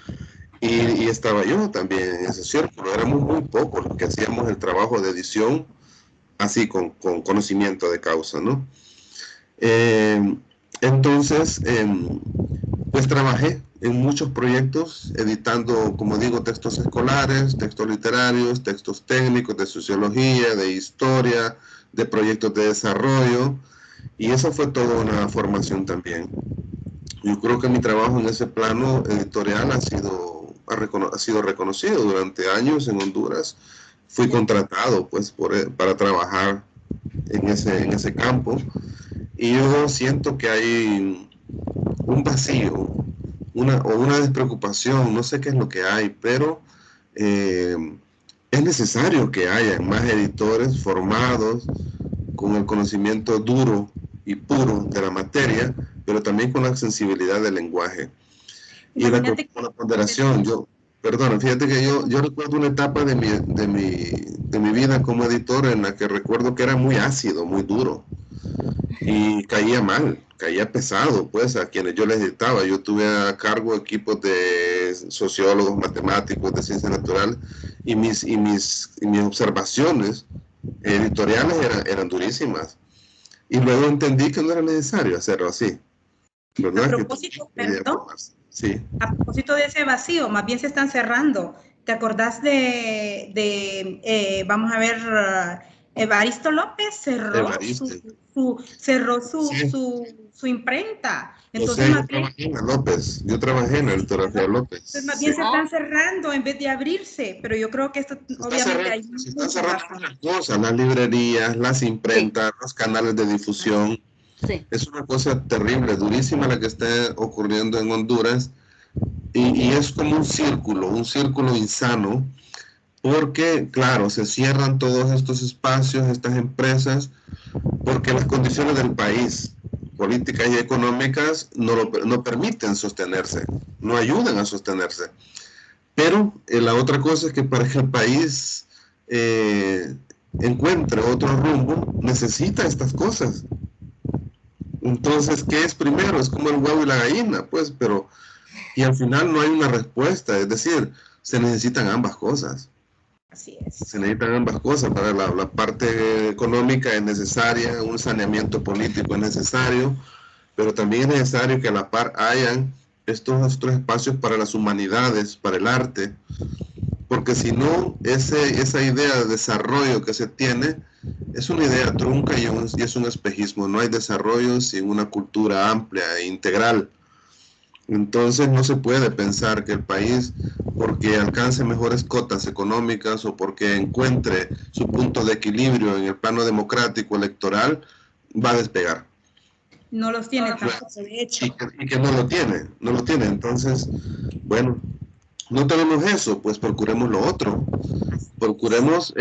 Y estaba yo también en ese círculo. Éramos muy pocos los que hacíamos el trabajo de edición así con conocimiento de causa, ¿no? Entonces, pues trabajé en muchos proyectos editando, como digo, textos escolares, textos literarios, textos técnicos de sociología, de historia, de proyectos de desarrollo, y eso fue toda una formación también. Yo creo que mi trabajo en ese plano editorial ha sido reconocido durante años en Honduras. Fui contratado pues para trabajar en ese campo, y yo siento que hay un vacío, una despreocupación, no sé qué es lo que hay, pero es necesario que haya más editores formados con el conocimiento duro y puro de la materia, pero también con la sensibilidad del lenguaje. Y la ponderación, fíjate que yo recuerdo una etapa de mi vida como editor en la que recuerdo que era muy ácido, muy duro, y caía mal, caía pesado, pues, a quienes yo les dictaba. Yo tuve a cargo equipos de sociólogos, matemáticos, de ciencia natural, y mis observaciones editoriales eran durísimas. Y luego entendí que no era necesario hacerlo así, ¿verdad? A propósito, perdón, sí. A propósito de ese vacío, más bien se están cerrando. ¿Te acordás vamos a ver, Evaristo López cerró su imprenta? Entonces, yo trabajé en la litografía López. Entonces, más bien se están cerrando en vez de abrirse, pero yo creo que esto obviamente se están cerrando las cosas, las librerías, las imprentas, los canales de difusión. Sí. Es una cosa terrible, durísima la que está ocurriendo en Honduras, y es como un círculo insano, porque claro, se cierran todos estos espacios, estas empresas, porque las condiciones del país, políticas y económicas, no permiten sostenerse, no ayudan a sostenerse. Pero la otra cosa es que para que el país encuentre otro rumbo, necesita estas cosas. Entonces, ¿qué es primero? Es como el huevo y la gallina, pues, y al final no hay una respuesta. Es decir, se necesitan ambas cosas. Así es. Se necesitan ambas cosas. Para la parte económica es necesaria, un saneamiento político es necesario, pero también es necesario que a la par hayan estos otros espacios para las humanidades, para el arte, porque si no, esa idea de desarrollo que se tiene es una idea trunca y es un espejismo. No hay desarrollo sin una cultura amplia e integral. Entonces no se puede pensar que el país, porque alcance mejores cotas económicas o porque encuentre su punto de equilibrio en el plano democrático electoral, va a despegar. No los tiene tampoco, de hecho. Y que no lo tiene. Entonces, bueno, no tenemos eso, pues procuremos lo otro. Procuremos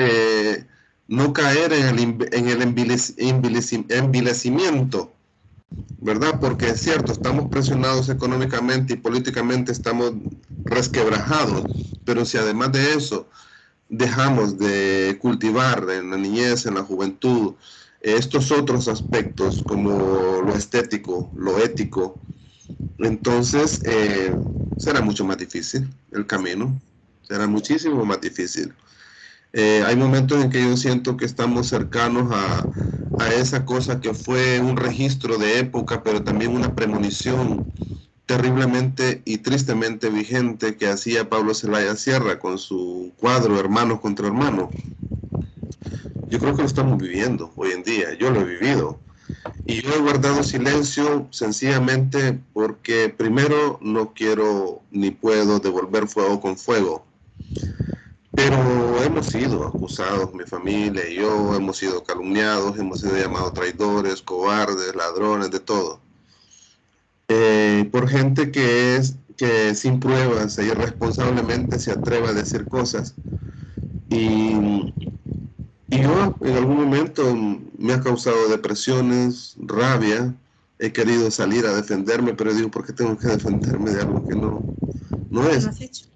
no caer en el envilecimiento, ¿verdad? Porque es cierto, estamos presionados económicamente y políticamente, estamos resquebrajados, pero si además de eso dejamos de cultivar en la niñez, en la juventud, estos otros aspectos como lo estético, lo ético, entonces será mucho más difícil el camino, será muchísimo más difícil. Hay momentos en que yo siento que estamos cercanos a esa cosa que fue un registro de época, pero también una premonición terriblemente y tristemente vigente que hacía Pablo Zelaya Sierra con su cuadro Hermanos contra Hermanos. Yo creo que lo estamos viviendo hoy en día, yo lo he vivido. Y yo he guardado silencio sencillamente porque primero no quiero ni puedo devolver fuego con fuego. Pero hemos sido acusados, mi familia y yo, hemos sido calumniados, hemos sido llamados traidores, cobardes, ladrones, de todo. Por gente que sin pruebas e irresponsablemente se atreve a decir cosas. Y yo en algún momento me ha causado depresiones, rabia, he querido salir a defenderme, pero digo, ¿por qué tengo que defenderme de algo que no es? ¿No has hecho?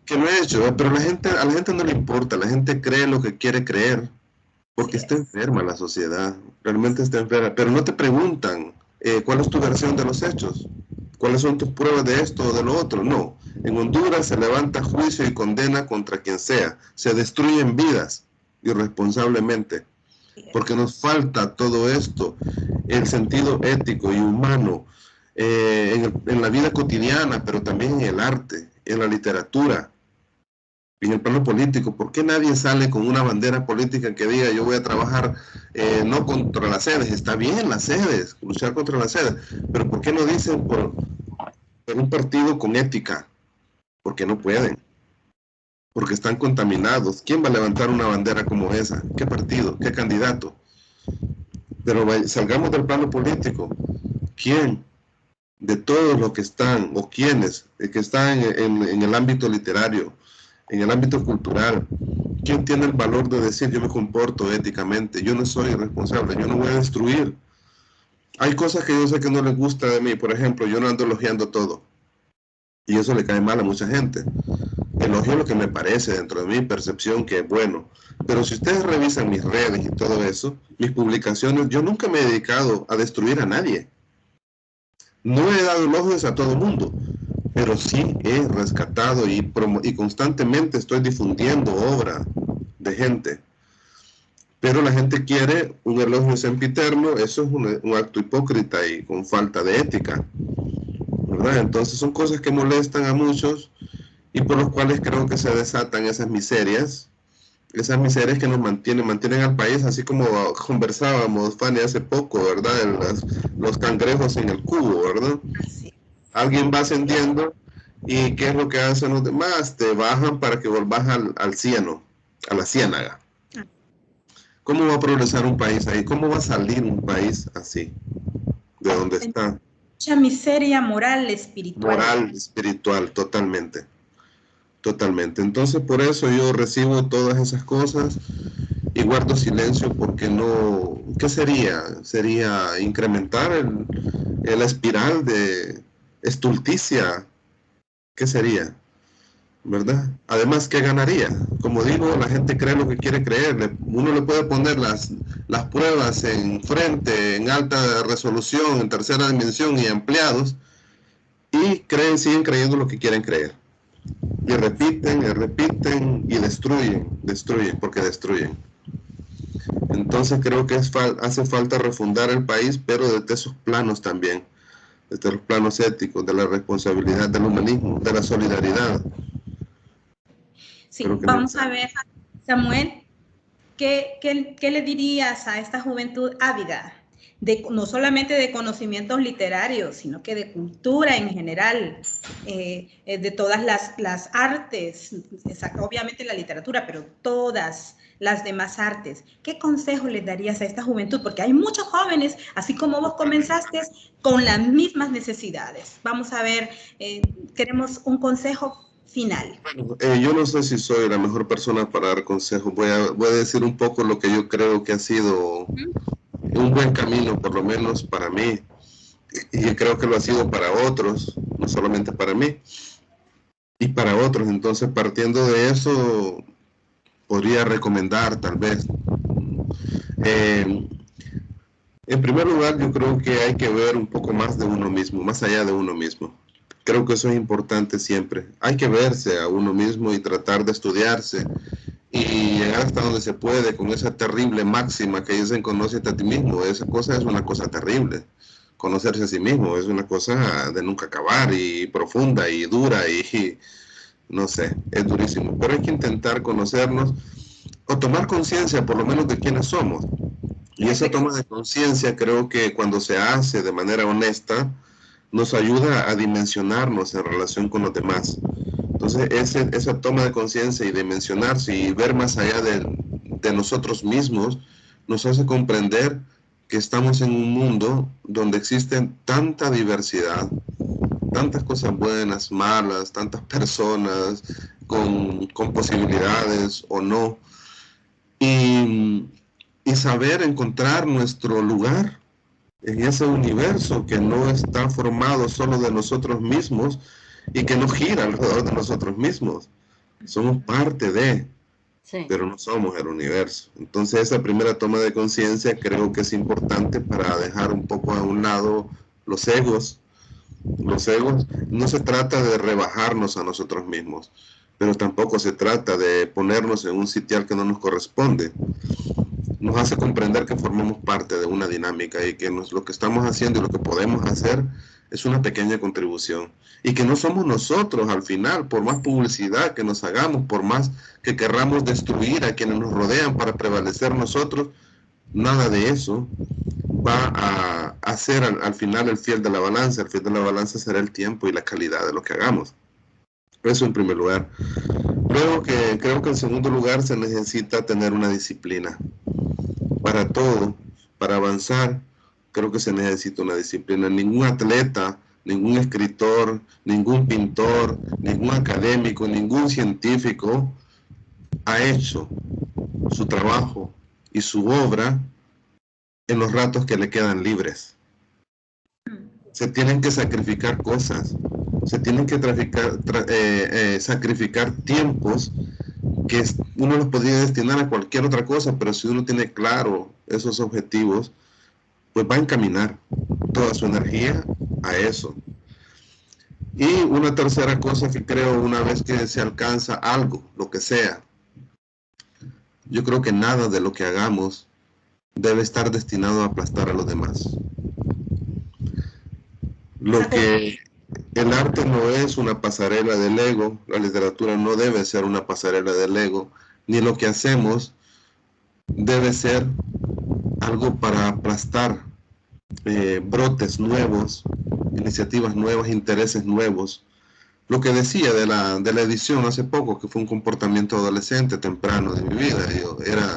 Que no he hecho, pero a la gente no le importa, la gente cree lo que quiere creer, porque está enferma la sociedad, realmente está enferma, pero no te preguntan cuál es tu versión de los hechos, cuáles son tus pruebas de esto o de lo otro. No, en Honduras se levanta juicio y condena contra quien sea, se destruyen vidas irresponsablemente, porque nos falta todo esto, el sentido ético y humano en la vida cotidiana, pero también en el arte, en la literatura, en el plano político. ¿Por qué nadie sale con una bandera política que diga yo voy a trabajar no contra las sedes? Está bien las sedes, luchar contra las sedes, pero ¿por qué no dicen por un partido con ética? Porque no pueden, porque están contaminados. ¿Quién va a levantar una bandera como esa? ¿Qué partido? ¿Qué candidato? Pero salgamos del plano político. ¿Quién de todos los que están o quienes que están en el ámbito literario, en el ámbito cultural, quién tiene el valor de decir yo me comporto éticamente, yo no soy irresponsable, yo no voy a destruir? Hay cosas que yo sé que no les gusta de mí, por ejemplo, yo no ando elogiando todo y eso le cae mal a mucha gente. Elogio lo que me parece dentro de mi percepción que es bueno, pero si ustedes revisan mis redes y todo eso, mis publicaciones, yo nunca me he dedicado a destruir a nadie. No he dado elogios a todo el mundo, pero sí he rescatado y constantemente estoy difundiendo obra de gente. Pero la gente quiere un elogio sempiterno, eso es un acto hipócrita y con falta de ética, ¿verdad? Entonces son cosas que molestan a muchos y por los cuales creo que se desatan esas miserias que nos mantienen al país, así como conversábamos, Fanny, hace poco, ¿verdad? Los cangrejos en el cubo, ¿verdad? Sí. Alguien va ascendiendo y ¿qué es lo que hacen los demás? Te bajan para que volvas al cieno, a la ciénaga. ¿Cómo va a progresar un país ahí? ¿Cómo va a salir un país así? ¿De dónde está? Mucha miseria moral, espiritual. Moral, espiritual, totalmente. Totalmente. Entonces, por eso yo recibo todas esas cosas y guardo silencio porque no... ¿Qué sería? Sería incrementar la espiral de estulticia. ¿Qué sería? ¿Verdad? Además, ¿qué ganaría? Como digo, la gente cree lo que quiere creer. Uno le puede poner las pruebas en frente, en alta resolución, en tercera dimensión y ampliados, y siguen creyendo lo que quieren creer. y repiten y destruyen, porque destruyen. Entonces creo que hace falta refundar el país, pero desde esos planos también, desde los planos éticos, de la responsabilidad, del humanismo, de la solidaridad. Sí, vamos a ver, Samuel, ¿qué le dirías a esta juventud ávida? No solamente de conocimientos literarios, sino que de cultura en general, de todas las artes, obviamente la literatura, pero todas las demás artes. ¿Qué consejo les darías a esta juventud? Porque hay muchos jóvenes, así como vos comenzaste, con las mismas necesidades. Vamos a ver, queremos un consejo final. Bueno, yo no sé si soy la mejor persona para dar consejos. Voy a decir un poco lo que yo creo que ha sido un buen camino, por lo menos para mí, y creo que lo ha sido para otros, no solamente para mí, y para otros. Entonces, partiendo de eso, podría recomendar tal vez. En primer lugar, yo creo que hay que ver un poco más de uno mismo, más allá de uno mismo. Creo que eso es importante siempre. Hay que verse a uno mismo y tratar de estudiarse y llegar hasta donde se puede con esa terrible máxima que dicen: conócete a ti mismo. Esa cosa es una cosa terrible. Conocerse a sí mismo es una cosa de nunca acabar y profunda y dura y no sé, es durísimo. Pero hay que intentar conocernos o tomar conciencia por lo menos de quiénes somos. Y esa toma de conciencia creo que cuando se hace de manera honesta nos ayuda a dimensionarnos en relación con los demás. Entonces esa toma de conciencia y dimensionarse y ver más allá de nosotros mismos nos hace comprender que estamos en un mundo donde existen tanta diversidad, tantas cosas buenas, malas, tantas personas con posibilidades o no, y saber encontrar nuestro lugar en ese universo que no está formado solo de nosotros mismos y que no gira alrededor de nosotros mismos. Somos parte de, sí, pero no somos el universo. Entonces esa primera toma de conciencia creo que es importante para dejar un poco a un lado los egos. Los egos, no se trata de rebajarnos a nosotros mismos, pero tampoco se trata de ponernos en un sitial que no nos corresponde. Nos hace comprender que formamos parte de una dinámica y que lo que estamos haciendo y lo que podemos hacer es una pequeña contribución. Y que no somos nosotros al final, por más publicidad que nos hagamos, por más que querramos destruir a quienes nos rodean para prevalecer nosotros, nada de eso va a hacer al final el fiel de la balanza. El fiel de la balanza será el tiempo y la calidad de lo que hagamos. Eso en primer lugar. Luego creo que en segundo lugar se necesita tener una disciplina. Para todo, para avanzar, creo que se necesita una disciplina. Ningún atleta, ningún escritor, ningún pintor, ningún académico, ningún científico ha hecho su trabajo y su obra en los ratos que le quedan libres. Se tienen que sacrificar cosas, se tienen que sacrificar tiempos que uno los podría destinar a cualquier otra cosa, pero si uno tiene claro esos objetivos, pues va a encaminar toda su energía a eso. Y una tercera cosa que creo, una vez que se alcanza algo, lo que sea, yo creo que nada de lo que hagamos debe estar destinado a aplastar a los demás. El arte no es una pasarela del ego, la literatura no debe ser una pasarela del ego, ni lo que hacemos debe ser algo para aplastar brotes nuevos, iniciativas nuevas, intereses nuevos. Lo que decía de la edición hace poco, que fue un comportamiento adolescente temprano de mi vida,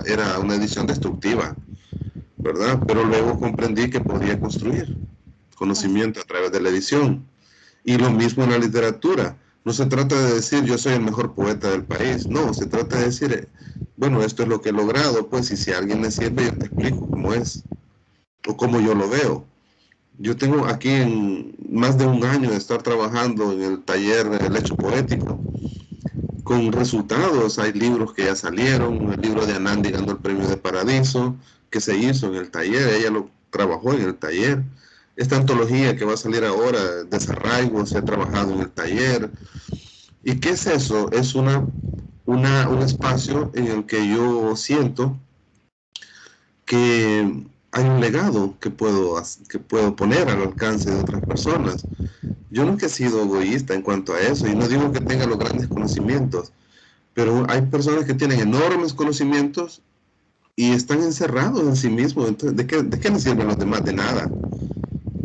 era una edición destructiva, ¿verdad? Pero luego comprendí que podía construir conocimiento a través de la edición. Y lo mismo en la literatura. No se trata de decir yo soy el mejor poeta del país. No, se trata de decir, bueno, esto es lo que he logrado, pues, y si a alguien le sirve, yo te explico cómo es o cómo yo lo veo. Yo tengo aquí en más de un año de estar trabajando en el taller El Hecho Poético, con resultados. Hay libros que ya salieron, el libro de Anandi ganó el premio de Paradiso, que se hizo en el taller, ella lo trabajó en el taller. Esta antología que va a salir ahora, Desarraigo, se ha trabajado en el taller. ¿Y qué es eso? Es un espacio en el que yo siento que hay un legado que puedo poner al alcance de otras personas. Yo nunca he sido egoísta en cuanto a eso, y no digo que tenga los grandes conocimientos, pero hay personas que tienen enormes conocimientos y están encerrados en sí mismos. Entonces, ¿de qué les sirven los demás? De nada.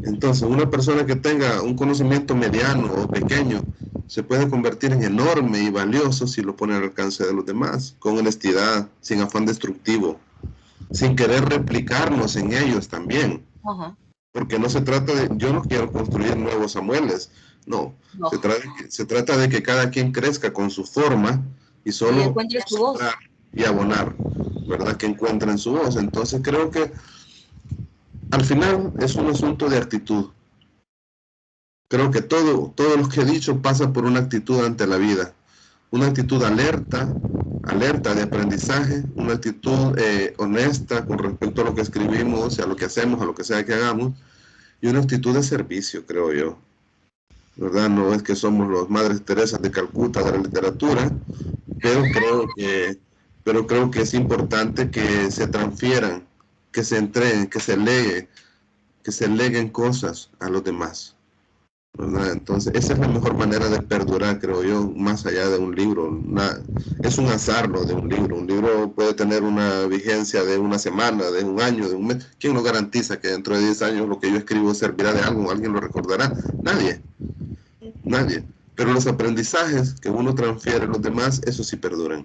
Entonces, una persona que tenga un conocimiento mediano o pequeño se puede convertir en enorme y valioso si lo pone al alcance de los demás, con honestidad, sin afán destructivo, sin querer replicarnos en ellos también. Ajá. Porque no se trata de, yo no quiero construir nuevos Samueles, no. Se trata de que cada quien crezca con su forma y solo encuentre su voz y abonar, ¿verdad? Que encuentren su voz. Entonces creo que al final es un asunto de actitud. Creo que todo lo que he dicho pasa por una actitud ante la vida, una actitud alerta de aprendizaje, una actitud honesta con respecto a lo que escribimos, a lo que hacemos, a lo que sea que hagamos, y una actitud de servicio, creo yo. ¿Verdad? No es que somos los Madres Teresas de Calcuta de la literatura, pero creo que es importante que se transfieran, que se entreguen, que se leguen cosas a los demás, ¿verdad? Entonces, esa es la mejor manera de perdurar, creo yo, más allá de un libro. Es un azar lo de un libro. Un libro puede tener una vigencia de una semana, de un año, de un mes. ¿Quién nos garantiza que dentro de 10 años lo que yo escribo servirá de algo? ¿Alguien lo recordará? Nadie. Pero los aprendizajes que uno transfiere a los demás, eso sí perduran.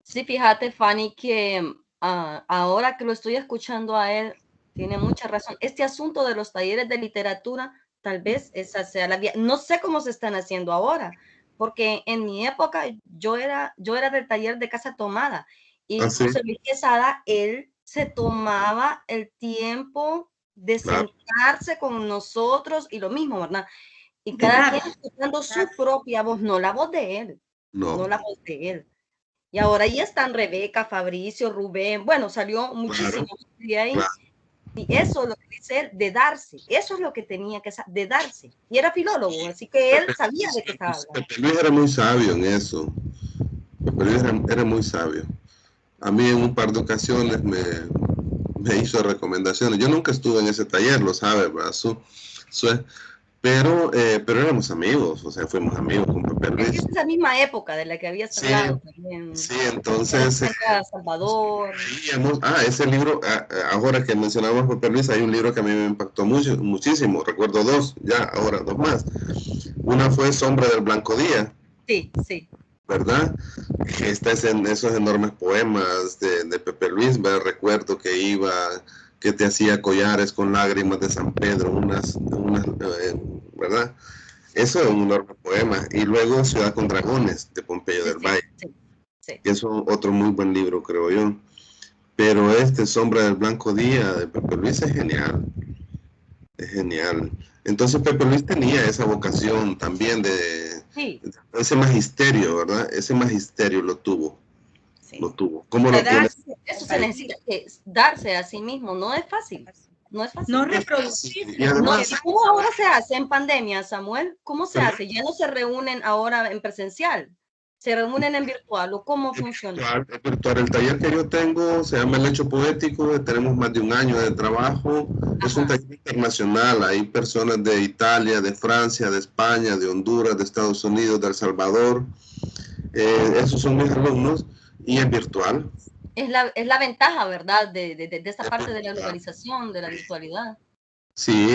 Sí, fíjate, Fanny, que ahora que lo estoy escuchando a él, tiene mucha razón. Este asunto de los talleres de literatura, tal vez esa sea la vía. No sé cómo se están haciendo ahora, porque en mi época yo era del taller de Casa Tomada, y José Luis Quesada, él se tomaba el tiempo de sentarse con nosotros, y lo mismo, ¿verdad? Y cada quien escuchando su propia voz, no la voz de él, no la voz de él. Y ahora ya están Rebeca, Fabricio, Rubén, bueno, salió muchísimo de ahí. Y eso lo que dice él, de darse, eso es lo que tenía que saber, de darse. Y era filólogo, así que él sabía de qué estaba hablando. Pepe Luis era muy sabio en eso. Pepe Luis era muy sabio. A mí en un par de ocasiones me hizo recomendaciones. Yo nunca estuve en ese taller, lo sabe, ¿verdad? Pero éramos amigos, o sea, fuimos amigos con Pepe Luis. Es esa misma época de la que había hablado también. Sí, entonces... Salvador. Ese libro, ahora que mencionamos a Pepe Luis, hay un libro que a mí me impactó muchísimo. Recuerdo dos más. Una fue Sombra del Blanco Día. Sí. ¿Verdad? Que está en esos enormes poemas de Pepe Luis, ¿verdad? Recuerdo que te hacía collares con lágrimas de San Pedro, ¿verdad? Eso es un enorme poema. Y luego Ciudad con Dragones, de Pompeyo del Valle. Sí. Que es otro muy buen libro, creo yo. Pero Sombra del Blanco Día, de Pepe Luis, es genial. Es genial. Entonces Pepe Luis tenía esa vocación también de ese magisterio, ¿verdad? Ese magisterio lo tuvo. Lo tuvo. ¿Cómo lo tiene? Eso se necesita, darse a sí mismo, no es fácil. No es fácil. No reproducir. ¿Cómo ahora se hace en pandemia, Samuel? ¿Cómo se hace? Ya no se reúnen ahora en presencial. ¿Se reúnen en virtual o cómo funciona? Virtual. El taller que yo tengo se llama El Hecho Poético. Tenemos más de un año de trabajo. Es un taller internacional. Hay personas de Italia, de Francia, de España, de Honduras, de Estados Unidos, de El Salvador. Esos son mis alumnos y es virtual. Es la ventaja, ¿verdad? De esta parte de la globalización, de la virtualidad. Sí,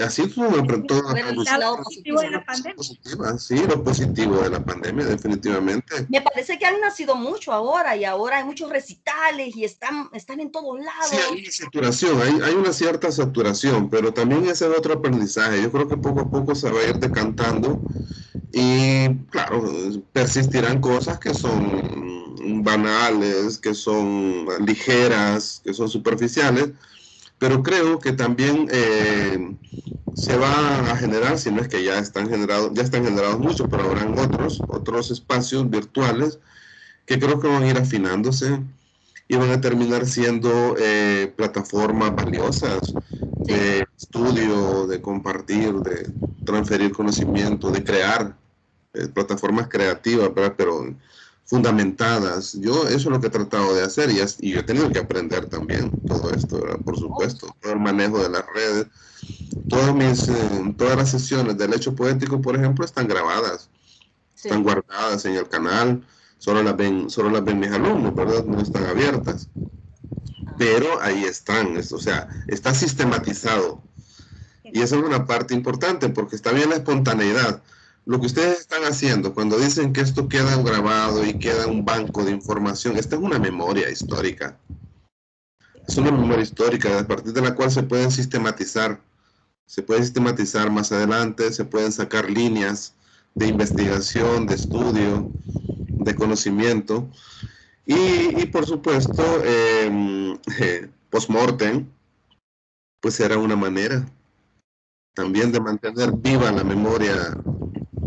así fue todo. El lado positivo de la pandemia. Sí, lo positivo de la pandemia, definitivamente. Me parece que han nacido mucho ahora, y ahora hay muchos recitales y están en todos lados. Sí, hay una saturación, hay una cierta saturación, pero también ese es otro aprendizaje. Yo creo que poco a poco se va a ir decantando y, claro, persistirán cosas que son banales, que son ligeras, que son superficiales, pero creo que también se va a generar, si no es que ya están generados muchos, pero habrán otros espacios virtuales que creo que van a ir afinándose y van a terminar siendo plataformas valiosas de estudio, de compartir, de transferir conocimiento, de crear plataformas creativas, ¿verdad? Pero fundamentadas. Yo eso es lo que he tratado de hacer y yo he tenido que aprender también todo esto, ¿verdad? Por supuesto, todo el manejo de las redes. Todas las sesiones del hecho poético, por ejemplo, están grabadas, están guardadas en el canal, solo las ven mis alumnos, ¿verdad? No están abiertas. Pero ahí están, o sea, está sistematizado. Y esa es una parte importante porque está bien la espontaneidad. Lo que ustedes están haciendo cuando dicen que esto queda grabado y queda un banco de información, esta es una memoria histórica. Es una memoria histórica a partir de la cual se pueden sistematizar. Se puede sistematizar más adelante, se pueden sacar líneas de investigación, de estudio, de conocimiento. Y por supuesto, post-mortem, pues era una manera también de mantener viva la memoria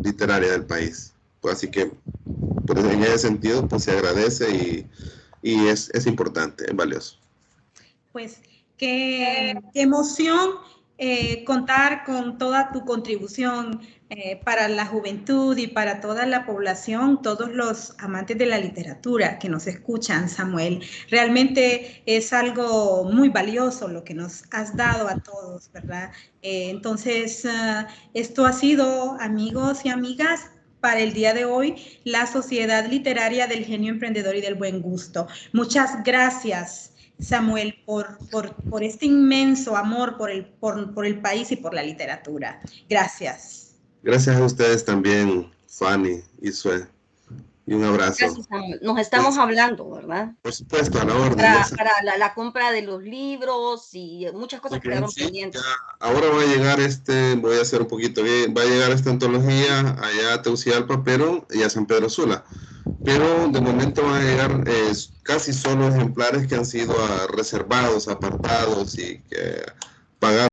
literaria del país. Pues así que, pues en ese sentido, pues se agradece y es importante, es valioso. Pues qué emoción contar con toda tu contribución para la juventud y para toda la población, todos los amantes de la literatura que nos escuchan, Samuel. Realmente es algo muy valioso lo que nos has dado a todos, ¿verdad? Entonces, esto ha sido, amigos y amigas, para el día de hoy, la Sociedad Literaria del Genio Emprendedor y del Buen Gusto. Muchas gracias, Samuel, por este inmenso amor por el país y por la literatura. Gracias. Gracias a ustedes también, Fanny y Sue. Y un abrazo. Gracias, Samuel. Nos estamos hablando, ¿verdad? Por supuesto, a la orden. Para la compra de los libros y muchas cosas que quedaron pendientes. Ahora va a llegar voy a hacer un poquito bien, va a llegar esta antología allá a Tegucigalpa, pero y a San Pedro Sula. Pero de momento van a llegar casi solo ejemplares que han sido reservados, apartados y que pagaron